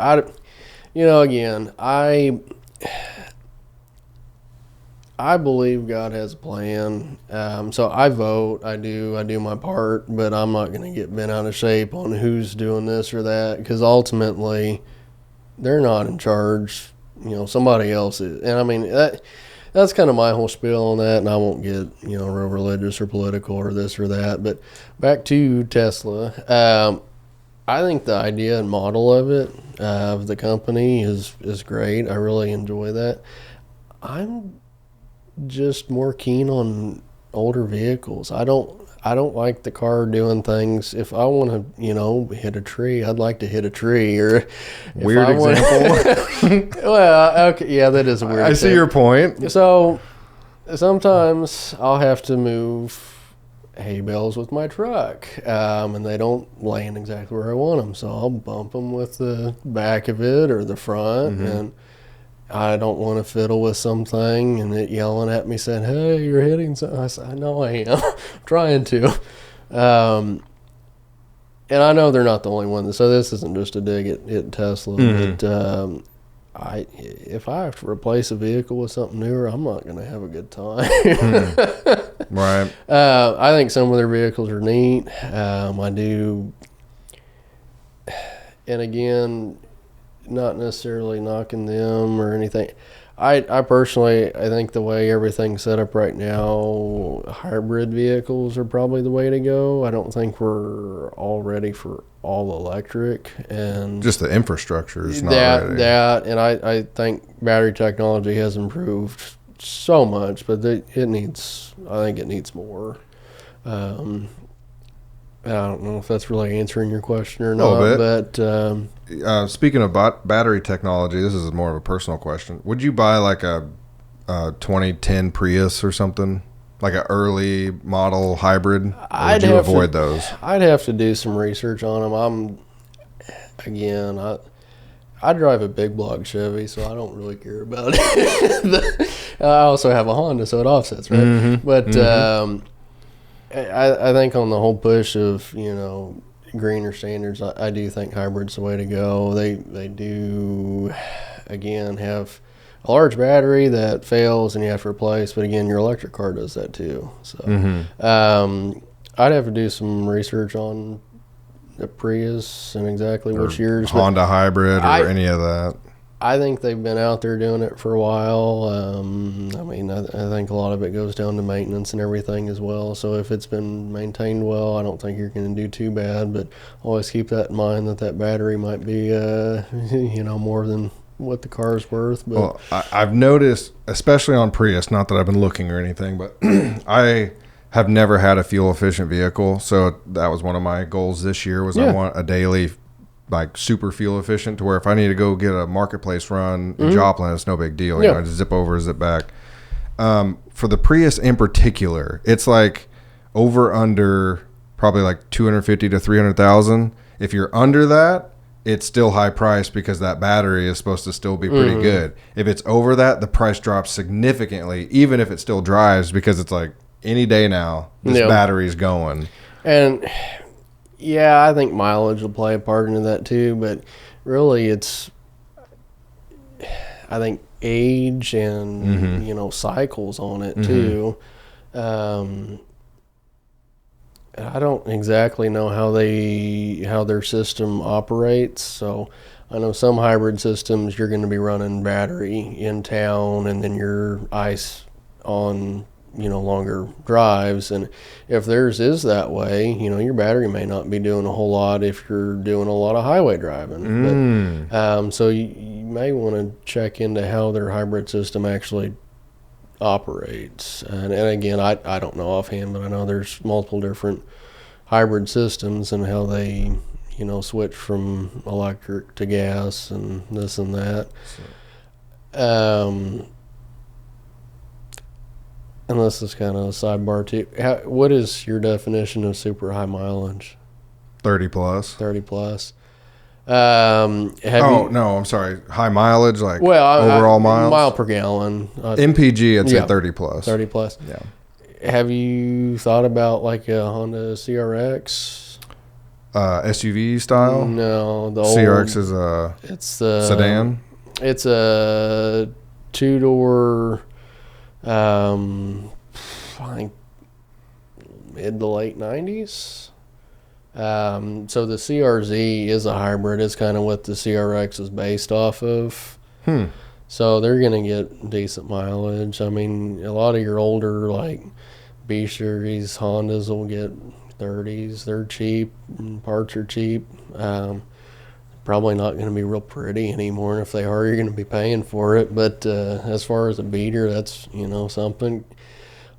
I believe God has a plan. So I vote. I do my part, but I'm not going to get bent out of shape on who's doing this or that, because ultimately they're not in charge. You know, somebody else is. And I mean, that's kind of my whole spiel on that, and I won't get, real religious or political or this or that. But back to Tesla. I think the idea and model of it, of the company, is great. I really enjoy that. I'm just more keen on older vehicles. I don't like the car doing things. If I want to, hit a tree, I'd like to hit a tree. Or weird example. Well, okay, yeah, that is a weird. I see your point. So sometimes I'll have to move hay bales with my truck, and they don't land exactly where I want them. So I'll bump them with the back of it or the front, and I don't want to fiddle with something and it yelling at me saying, "Hey, you're hitting something." I said, "I know I am. I'm trying to." And I know they're not the only one. So this isn't just a dig at Tesla, but if I have to replace a vehicle with something newer, I'm not going to have a good time. Right. I think some of their vehicles are neat. I do, and again, not necessarily knocking them or anything. I personally, I think the way everything's set up right now, hybrid vehicles are probably the way to go. I don't think we're all ready for all electric, and Just the infrastructure is not ready. And I think battery technology has improved so much, but I think it needs more. I don't know if that's really answering your question or not, but speaking of battery technology, this is more of a personal question. Would you buy like a 2010 Prius or something, like an early model hybrid? Or would you avoid those? I'd have to do some research on them. I drive a big block Chevy, so I don't really care about it. I also have a Honda, so it offsets, right? But I think on the whole push of, greener standards, I do think hybrid's the way to go. They do, again, have a large battery that fails and you have to replace, but again, your electric car does that too. So I'd have to do some research on the Prius and exactly which years. Honda hybrid or any of that. I think they've been out there doing it for a while. I think a lot of it goes down to maintenance and everything as well. So if it's been maintained well, I don't think you're going to do too bad. But always keep that in mind that battery might be, more than what the car's worth. But well, I've noticed, especially on Prius, not that I've been looking or anything, but I have never had a fuel efficient vehicle. So that was one of my goals this year was I want a daily like super fuel efficient to where if I need to go get a marketplace run in Joplin, it's no big deal. I just zip over, zip back. For the Prius in particular, it's like over under probably like 250 to 300,000. If you're under that, it's still high price because that battery is supposed to still be pretty good. If it's over that, the price drops significantly, even if it still drives, because it's like any day now, this battery's going. And yeah, I think mileage will play a part into that too, but really it's, I think, age and, cycles on it too. I don't exactly know how their system operates. So I know some hybrid systems you're going to be running battery in town and then your ICE on longer drives, and if theirs is that way, your battery may not be doing a whole lot if you're doing a lot of highway driving. But, so you may want to check into how their hybrid system actually operates. And again, I don't know offhand, but I know there's multiple different hybrid systems and how they switch from electric to gas and this and that. And this is kind of a sidebar too. What is your definition of super high mileage? 30 plus. 30 plus. No, I'm sorry. High mileage, like overall miles? Mile per gallon. MPG, I'd say 30 plus. 30 plus. Yeah. Have you thought about like a Honda CRX? SUV style? No. The CRX is a sedan? It's a two-door... I think mid to late 90s. So the CRZ is a hybrid. It's kind of what the CRX is based off of. So they're going to get decent mileage. I mean, a lot of your older like B series Hondas will get 30s. They're cheap. Parts are cheap. Probably not going to be real pretty anymore. And if they are, you're going to be paying for it. But as far as a beater, that's, something.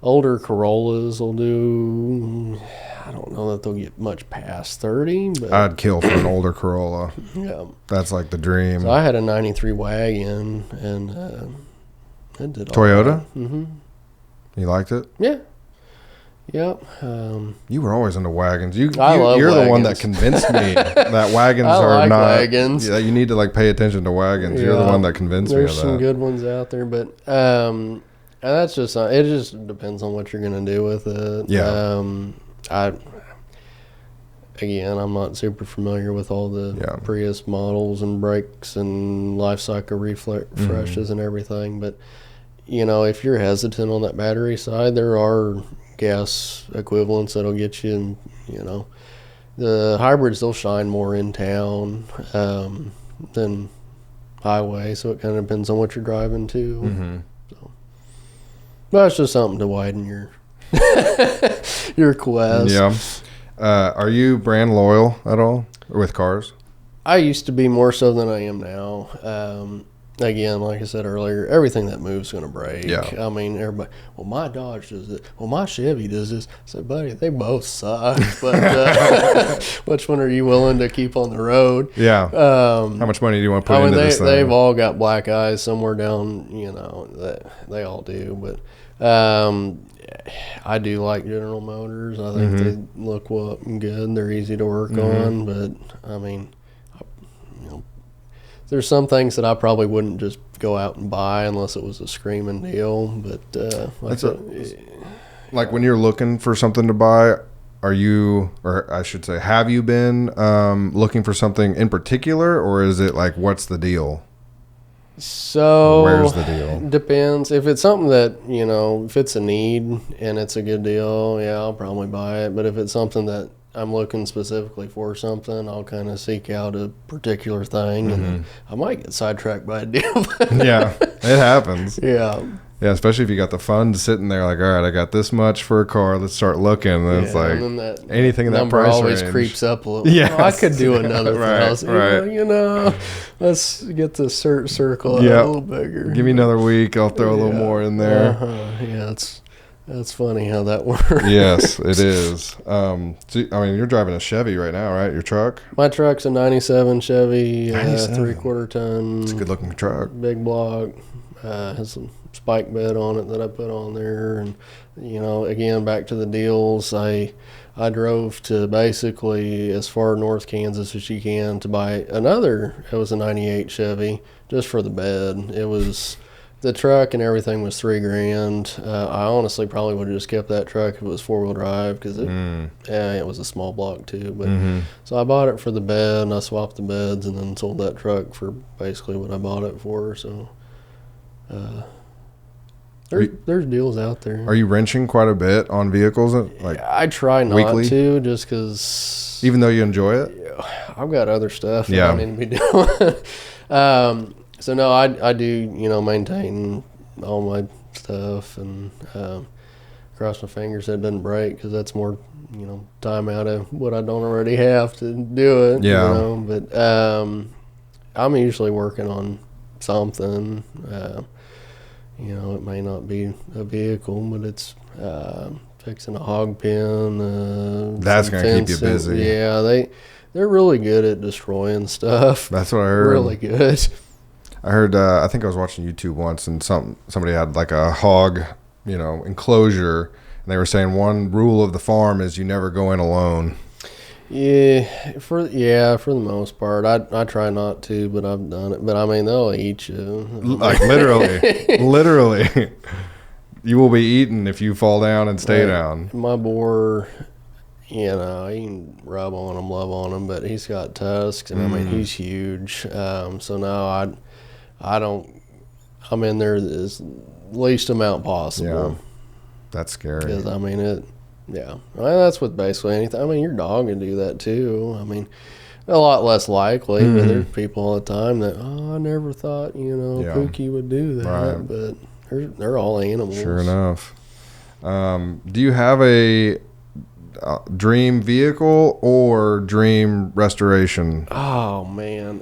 Older Corollas will do, I don't know that they'll get much past 30. But I'd kill for an older Corolla. Yeah. That's like the dream. So I had a 93 wagon, and it did all Toyota? right. You liked it? Yeah. Yep. You were always into wagons. I love you're wagons. the one that convinced me that wagons I are like not. wagons. Yeah, you need to like pay attention to wagons. You're the one that convinced me of There's that. some good ones out there, but and that's just it. Just depends on what you're gonna do with it. Yeah. I'm not super familiar with all the Yeah. Prius models and brakes and life cycle refreshes and everything, but if you're hesitant on that battery side, there are gas equivalents that'll get you. And the hybrids, they'll shine more in town than highway, so it kind of depends on what you're driving to. Mm-hmm. So, but it's just something to widen your your quest. Yeah. Are you brand loyal at all with cars? I used to be more so than I am now. Again, like I said earlier, everything that moves is going to break. Yeah. I mean, everybody, well, my Dodge does this. Well, my Chevy does this. I said, buddy, they both suck. But which one are you willing to keep on the road? Yeah. How much money do you want to put into this thing? They've all got black eyes somewhere down, they all do. But I do like General Motors. I think they look good. They're easy to work on. But, I mean, there's some things that I probably wouldn't just go out and buy unless it was a screaming deal. But like when you're looking for something to buy, are you, or I should say, have you been looking for something in particular, or is it like, what's the deal? So where's the deal? Depends. If it's something that, if it's a need and it's a good deal, yeah, I'll probably buy it. But if it's something that I'm looking specifically for something, I'll kind of seek out a particular thing, and I might get sidetracked by a deal. Yeah, it happens. Yeah. Yeah, especially if you got the funds sitting there, like, all right, I got this much for a car. Let's start looking. And it's like and then anything in that number price always range creeps up a little. Yes. I could do another Right, thousand. right. Let's get the circle a little bigger. Give me another week. I'll throw a little more in there. Yeah, that's funny how that works. Yes, it is. So, I mean, you're driving a Chevy right now, right? Your truck? My truck's a 97 Chevy, 97. 3/4 ton. It's a good-looking truck. Big block. Has some spike bed on it that I put on there. And, again, back to the deals, I drove to basically as far north Kansas as you can to buy another. It was a 98 Chevy just for the bed. It was... The truck and everything was $3,000. I honestly probably would have just kept that truck if it was 4-wheel drive because it was a small block too. But so I bought it for the bed, and I swapped the beds, and then sold that truck for basically what I bought it for. So there's deals out there. Are you wrenching quite a bit on vehicles? Like I try not weekly? to, just because. Even though you enjoy it? I've got other stuff that I need to be doing. So no, I do, maintain all my stuff and cross my fingers that it doesn't break because that's more, time out of what I don't already have to do it. Yeah. But I'm usually working on something. It may not be a vehicle, but it's fixing a hog pen. That's going to keep you busy. Yeah, they're really good at destroying stuff. That's what I heard. Really good. I heard, I think I was watching YouTube once, and somebody had like a hog, enclosure, and they were saying one rule of the farm is you never go in alone. Yeah, for the most part, I try not to, but I've done it. But I mean, they'll eat you. Like literally, you will be eaten if you fall down and stay down. My boar, you can rub on him, love on him, but he's got tusks, and I mean, he's huge. So no, I'm in there as least amount possible. Yeah, that's scary. Because, I mean, that's with basically anything. I mean, your dog can do that too. I mean, a lot less likely, but there's people all the time that, I never thought, Pookie would do that. Right. But they're all animals. Sure enough. Do you have a dream vehicle or dream restoration? Oh, man.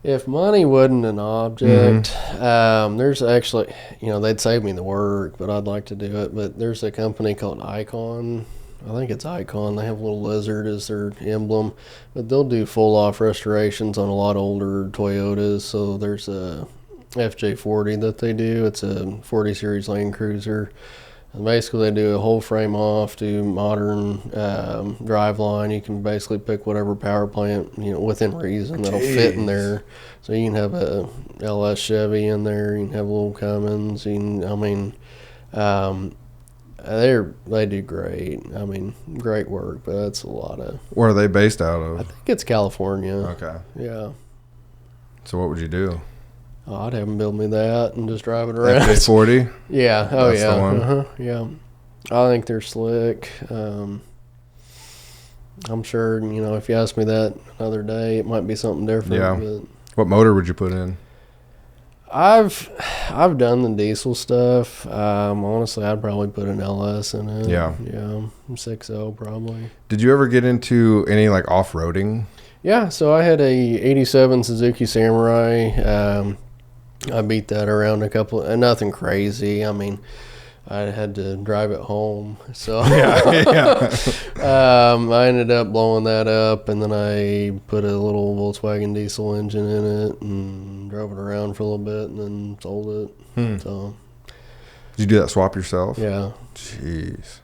If money wasn't an object, there's actually, they'd save me the work, but I'd like to do it. But there's a company called Icon. I think it's Icon. They have a little lizard as their emblem, but they'll do full off restorations on a lot of older Toyotas. So there's FJ40 that they do. It's a 40 series Land Cruiser. And basically, they do a whole frame off, do modern drive line. You can basically pick whatever power plant, within reason that'll fit in there. So you can have a LS Chevy in there. You can have a little Cummins. They do great. Great work, but that's a lot of. Where are they based out of? I think it's California. Okay. Yeah. So what would you do? Oh, I'd have them build me that and just drive it around. FJ40? Yeah. Oh, That's yeah. the one? Yeah. I think they're slick. I'm sure, if you asked me that another day, it might be something different. Yeah. But What motor would you put in? I've done the diesel stuff. Honestly, I'd probably put an LS in it. Yeah. Yeah. 6.0 probably. Did you ever get into any like off-roading? Yeah. So I had a 87 Suzuki Samurai. I beat that around nothing crazy. I had to drive it home. So Yeah. I ended up blowing that up, and then I put a little Volkswagen diesel engine in it and drove it around for a little bit and then sold it. So Did you do that swap yourself? yeah. Jeez.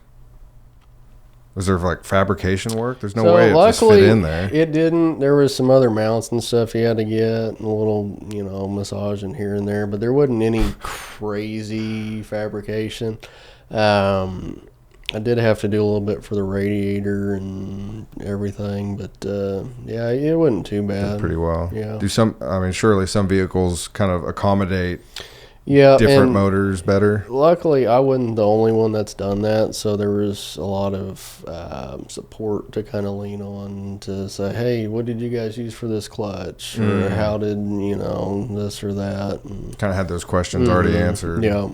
Was there like fabrication work? There's no So way it just fit luckily, in there. It didn't. There was some other mounts and stuff you had to get, and a little, massaging here and there, but there wasn't any crazy fabrication. I did have to do a little bit for the radiator and everything, but yeah, it wasn't too bad. Did pretty well. Yeah. Surely some vehicles kind of accommodate different motors better. Luckily, I wasn't the only one that's done that, so there was a lot of support to kind of lean on to say, hey, what did you guys use for this clutch? Or how did, this or that? And, kind of had those questions already answered. Yeah.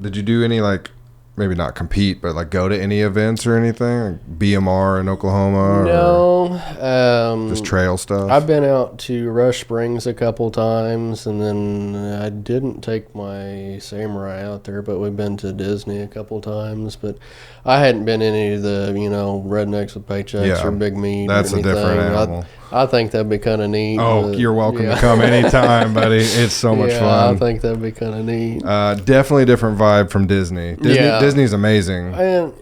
Did you do any like, maybe not compete, but like go to any events or anything? Like BMR in Oklahoma? No. Or just trail stuff? I've been out to Rush Springs a couple times, and then I didn't take my Samurai out there, but we've been to Disney a couple times. But I hadn't been any of the, rednecks with paychecks or big meat. That's or a different animal. I think that'd be kind of neat. Oh, you're welcome to come anytime, buddy. It's so much fun. I think that'd be kind of neat. Definitely a different vibe from Disney. Disney's amazing. And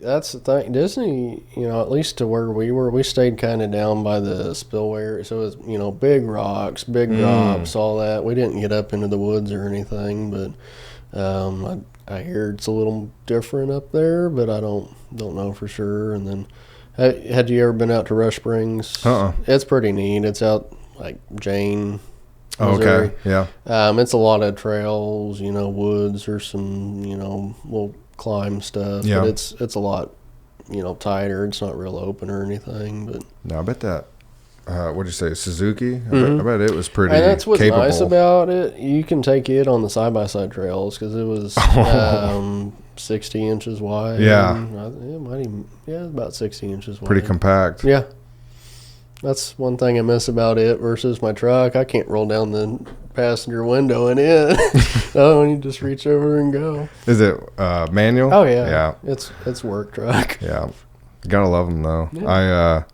that's the thing. Disney, at least to where we were, we stayed kind of down by the spillway. So it was, big rocks, big drops, all that. We didn't get up into the woods or anything, but I hear it's a little different up there, but I don't know for sure. And then, had you ever been out to Rush Springs? It's pretty neat. It's out like Jane, Missouri. Okay, yeah. It's a lot of trails, woods or some, little climb stuff. Yeah. But it's a lot, tighter. It's not real open or anything. But No, I bet that. What'd you say, Suzuki? I bet it was pretty and that's what's capable. nice about it. You can take it on the side-by-side trails because it was 60 inches wide. Yeah. It might even, about 60 inches wide. Pretty compact. Yeah. That's one thing I miss about it versus my truck. I can't roll down the passenger window and in. Oh, you just reach over and go. Is it manual? Oh, yeah. Yeah. It's work truck. Yeah. You gotta love them, though. Yeah. I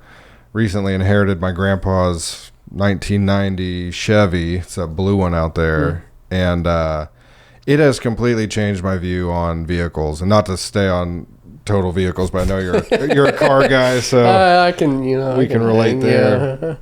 recently inherited my grandpa's 1990 Chevy. It's a blue one out there. And it has completely changed my view on vehicles. And not to stay on total vehicles, but I know you're a car guy, so I can, we can relate there.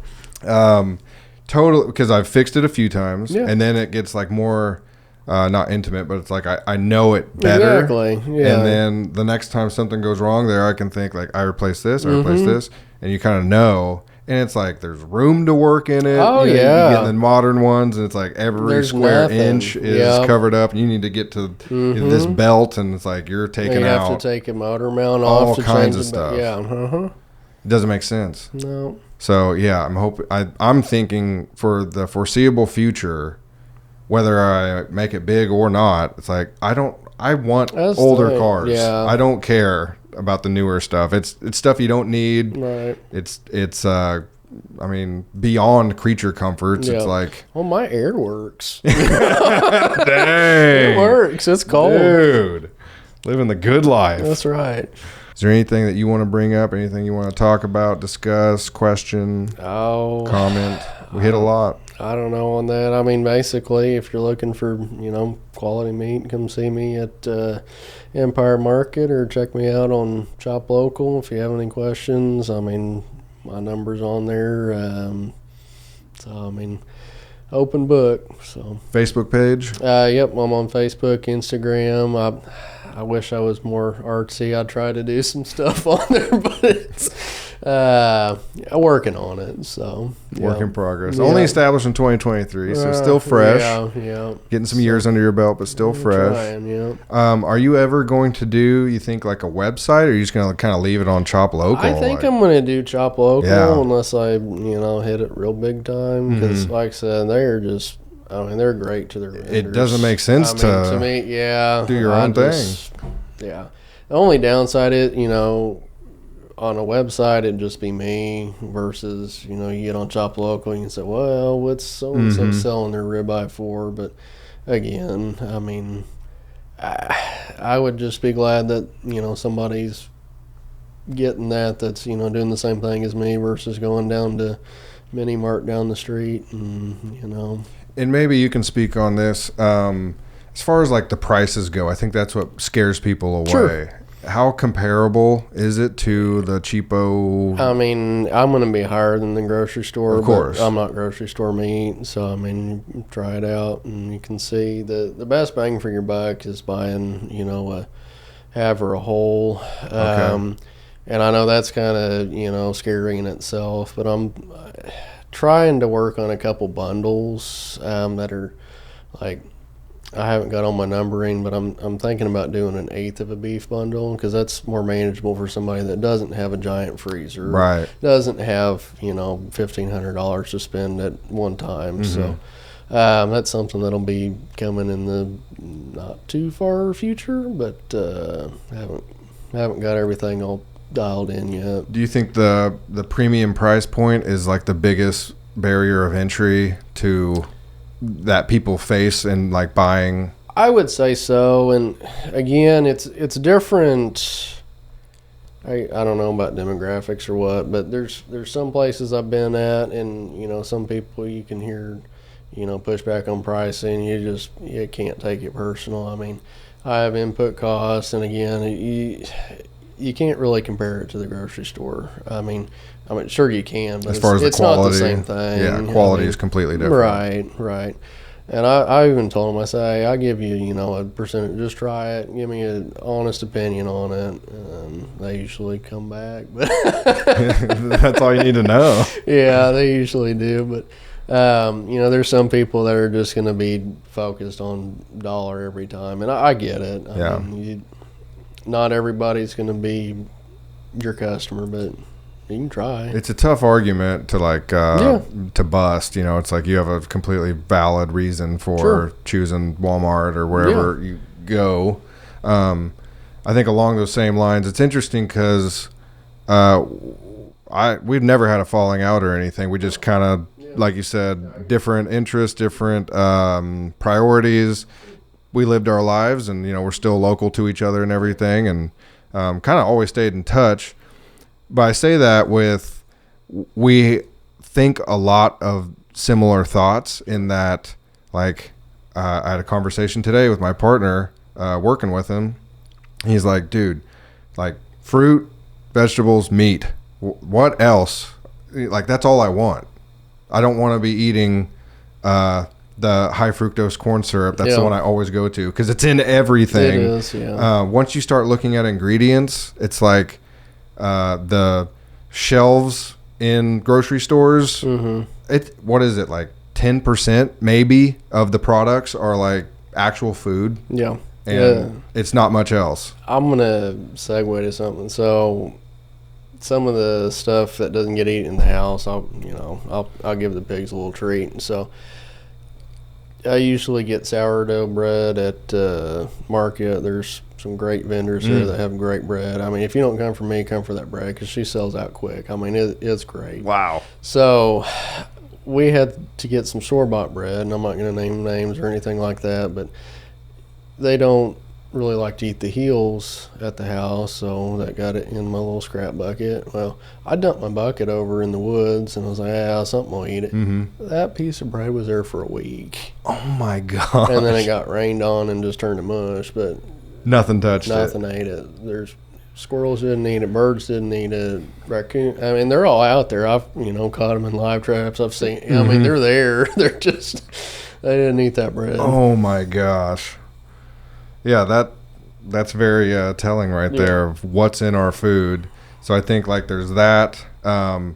Total, because I've fixed it a few times, and then it gets like more not intimate, but it's like I know it better. Exactly. Yeah. And then the next time something goes wrong there, I can think like I replace this, and you kind of know. And it's like there's room to work in it. Oh, You yeah. get the modern ones, and it's like every There's square nothing. inch is covered up, and you need to get to this belt, and it's like you're taking you have out to take a motor mount all off to kinds change of the stuff. Yeah. It doesn't make sense. No. So yeah, I'm thinking for the foreseeable future, whether I make it big or not, it's like I want That's older the- cars. yeah. I don't care about the newer stuff. It's stuff you don't need. Right. It's beyond creature comforts. Yeah. It's like, Well, my air works. dang, It works. It's cold. dude, living the good life. That's right. Is there anything that you want to bring up? Anything you want to talk about, discuss, question, comment? We hit a lot. I don't know on that. I mean, basically, if you're looking for, quality meat, come see me at Empire Market or check me out on Chop Local. If you have any questions, I mean, my number's on there. Open book. So Facebook page? Yep, I'm on Facebook, Instagram. I wish I was more artsy. I try to do some stuff on there, but it's working on it. So work in progress. Only established in 2023, so still fresh. Yeah. Getting some years under your belt, but still fresh. Trying, yeah. Are you ever going to do, you think, like a website, or are you just going to kind of leave it on Chop Local? I think I'm going to do Chop Local unless I, hit it real big time. Because, like I said, they're just, they're great to their vendors. It doesn't make sense to me, do your own thing. Yeah. The only downside is, on a website, it'd just be me versus, you get on Chop Local, you can say, well, what's so-and-so selling their ribeye for? But again, I mean, I would just be glad that, somebody's getting that's, doing the same thing as me versus going down to Mini Mart down the street and, And maybe you can speak on this. As far as like the prices go, I think that's what scares people away. Sure. How comparable is it to the cheapo? I mean, I'm going to be higher than the grocery store. Of course. But I'm not grocery store meat. So, I mean, try it out and you can see the best bang for your buck is buying, a half or a whole. Okay. And I know that's kind of, scary in itself, but I'm trying to work on a couple bundles that are like, I haven't got on my numbering, but I'm thinking about doing an eighth of a beef bundle because that's more manageable for somebody that doesn't have a giant freezer, right? Doesn't have $1,500 to spend at one time. So that's something that'll be coming in the not too far future, but haven't got everything all dialed in yet. Do you think the premium price point is like the biggest barrier of entry to that people face in like buying? I would say so, and again, it's different. I don't know about demographics or what, but there's some places I've been at, and some people you can hear, push back on pricing. You can't take it personal. I mean, I have input costs, and again, you can't really compare it to the grocery store. I mean, sure you can, but as far as the quality, not the same thing. Yeah, quality is completely different. Right. And I even told them, I say, I give you, a percentage, just try it, give me an honest opinion on it, and they usually come back. But that's all you need to know. Yeah, they usually do, but there's some people that are just going to be focused on dollar every time, and I get it. I mean, not everybody's going to be your customer, but you can try. It's a tough argument to to bust. It's like you have a completely valid reason for choosing Walmart or wherever you go. I think along those same lines, it's interesting because we've never had a falling out or anything. We just kind of, like you said, different interests, different priorities. We lived our lives, and we're still local to each other and everything, and kind of always stayed in touch. But I say that we think a lot of similar thoughts in that, like, I had a conversation today with my partner, working with him. He's like, dude, like fruit, vegetables, meat. What else? Like, that's all I want. I don't want to be eating the high fructose corn syrup. That's the one I always go to because it's in everything. It is, yeah. Once you start looking at ingredients, it's like the shelves in grocery stores. What is it, like 10% maybe of the products are like actual food? Yeah. And it's not much else. I'm going to segue to something. So some of the stuff that doesn't get eaten in the house, I'll give the pigs a little treat. So I usually get sourdough bread at Market. There's some great vendors here that have great bread. I mean, if you don't come for me, come for that bread because she sells out quick. I mean, it's great. Wow. So we had to get some store-bought bread, and I'm not going to name names or anything like that, but they don't really like to eat the heels at the house, so that got it in my little scrap bucket. Well, I dumped my bucket over in the woods, and I was like, something will eat it. Mm-hmm. That piece of bread was there for a week. Oh, my God. And then it got rained on and just turned to mush, but nothing touched it. Nothing ate it. There's squirrels didn't eat it, birds didn't eat it, raccoon. I mean, they're all out there. I've caught them in live traps. I've seen. Mm-hmm. I mean, they're there. They're just they didn't eat that bread. Oh my gosh. Yeah, that's very telling right there of what's in our food. So I think like there's that.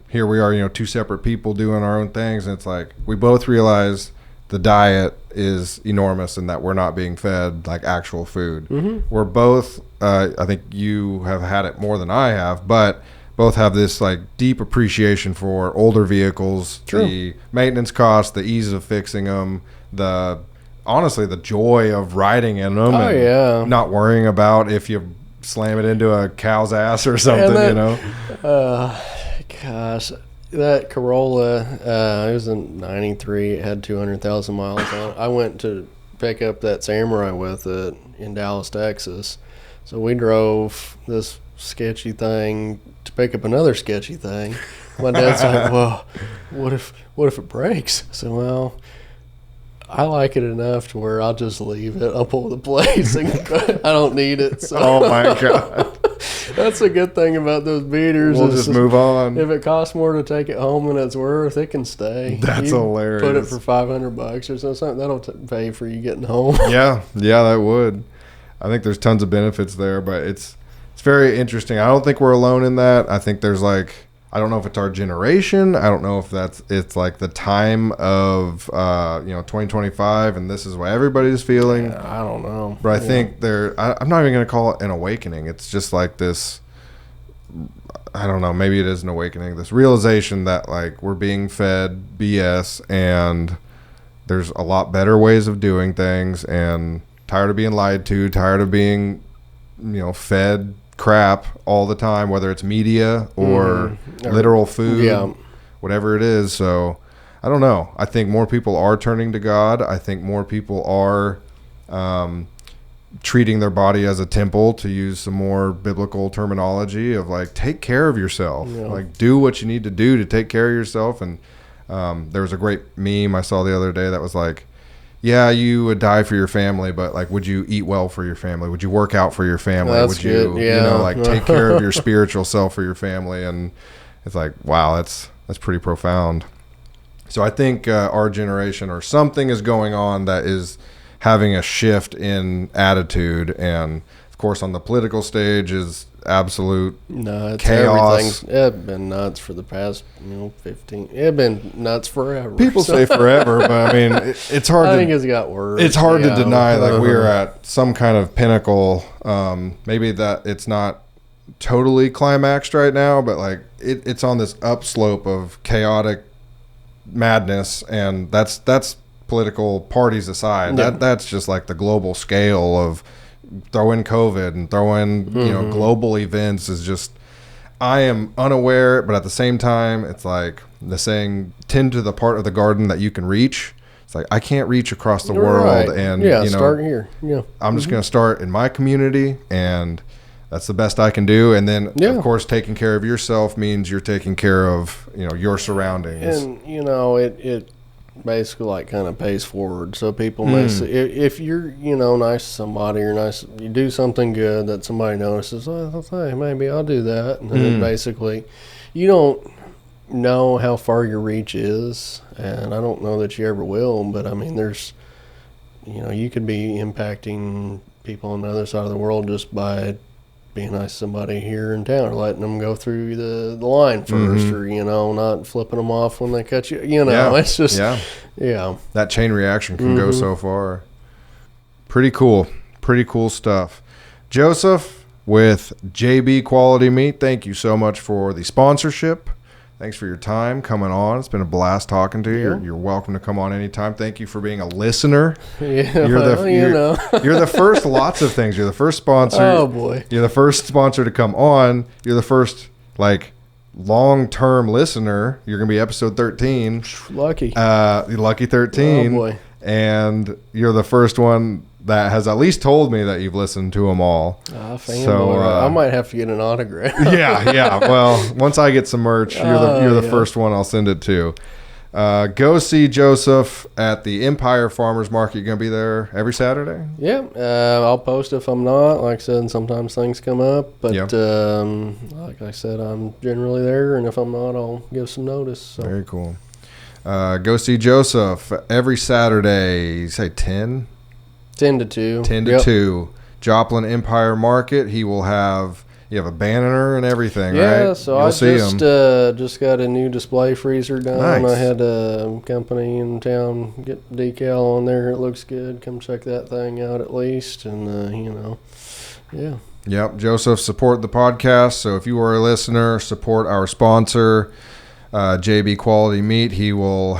Here we are, two separate people doing our own things, and it's like we both realize the diet is enormous and that we're not being fed like actual food. Mm-hmm. We're both, I think you have had it more than I have, but both have this like deep appreciation for older vehicles, True. The maintenance costs, the ease of fixing them, honestly, the joy of riding in them not worrying about if you slam it into a cow's ass or something, Gosh, that Corolla, it was in 93. It had 200,000 miles on it. I went to pick up that Samurai with it in Dallas, Texas. So we drove this sketchy thing to pick up another sketchy thing. My dad's like, well, what if it breaks? I said, well, I like it enough to where I'll just leave it. I'll pull the plates. And I don't need it. So. Oh, my God. That's a good thing about those beaters. We'll just move on. If it costs more to take it home than it's worth, it can stay. That's hilarious. Put it for $500 or something. That'll pay for you getting home. Yeah, that would. I think there's tons of benefits there, but it's very interesting. I don't think we're alone in that. I think there's I don't know if it's our generation. I don't know if it's like the time of 2025 and this is what everybody's feeling. Yeah, I don't know. But I think I'm not even going to call it an awakening. It's just like this, I don't know, maybe it is an awakening. This realization that like we're being fed BS and there's a lot better ways of doing things, and tired of being lied to, tired of being, fed crap all the time, whether it's media or literal food, whatever it is. So I don't know. I think more people are turning to God. I think more people are treating their body as a temple, to use some more biblical terminology of like, take care of yourself, like do what you need to do to take care of yourself. And there was a great meme I saw the other day that was like, yeah, you would die for your family, but like, would you eat well for your family? Would you work out for your family? That's would you, good. Take care of your spiritual self for your family? And it's like, wow, that's pretty profound. So I think our generation, or something is going on that is having a shift in attitude. And of course, on the political stage is absolute chaos. It's been nuts for the past 15. It's been nuts forever. People say forever, but I mean it's hard. I think it's got worse. It's hard to deny that we're at some kind of pinnacle. Maybe that it's not totally climaxed right now, but like it's on this upslope of chaotic madness, and that's political parties aside. That's just like the global scale of throw in COVID and throw in global events is just, I am unaware, but at the same time it's like the saying, tend to the part of the garden that you can reach. It's like I can't reach across the world, and start here. I'm just going to start in my community, and that's the best I can do. And then of course taking care of yourself means you're taking care of your surroundings, and it basically like kind of pays forward. So people may say, if you're nice to somebody, or nice, you do something good that somebody notices, hey, maybe I'll do that. And then basically you don't know how far your reach is, and I don't know that you ever will, but I mean there's you could be impacting people on the other side of the world just by being nice to somebody here in town, or letting them go through the line first, or not flipping them off when they cut you. It's just that chain reaction can go so far. Pretty cool stuff. Joseph with JB Quality Meat, thank you so much for the sponsorship. Thanks for your time coming on. It's been a blast talking to you. You're welcome to come on anytime. Thank you for being a listener. You're the first lots of things. You're the first sponsor. Oh, boy. You're the first sponsor to come on. You're the first, long-term listener. You're going to be episode 13. Lucky. Lucky 13. Oh, boy. And you're the first one that has at least told me that you've listened to them all. So I might have to get an autograph. yeah. Well, once I get some merch, you're the first one I'll send it to. Go see Joseph at the Empire Farmers Market. You're going to be there every Saturday? Yeah. I'll post if I'm not. Like I said, sometimes things come up. But like I said, I'm generally there. And if I'm not, I'll give some notice. So. Very cool. Go see Joseph every Saturday. You say 10? 10 to 2. 10 to 2. Joplin Empire Market. You have a banner and everything, right? Yeah, so I just got a new display freezer done. Nice. I had a company in town get decal on there. It looks good. Come check that thing out at least. And, yeah. Yep. Joseph, support the podcast. So if you are a listener, support our sponsor, JB Quality Meat. He will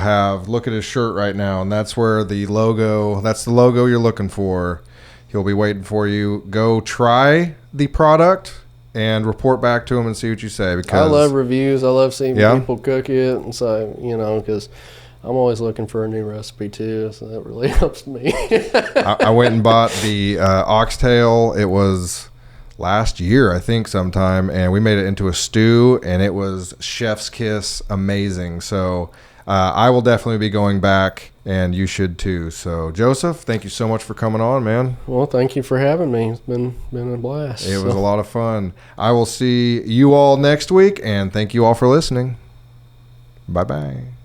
look at his shirt right now, and that's the logo you're looking for. He'll be waiting for you. Go try the product and report back to him and see what you say. Because I love reviews. I love seeing people cook it. And so, because I'm always looking for a new recipe too. So that really helps me. I went and bought the oxtail. It was last year, I think, sometime, and we made it into a stew, and it was chef's kiss, amazing. So I will definitely be going back, and you should too. So Joseph, thank you so much for coming on, man. Well, thank you for having me. It's been a blast. It was a lot of fun. I will see you all next week, and thank you all for listening. Bye-bye.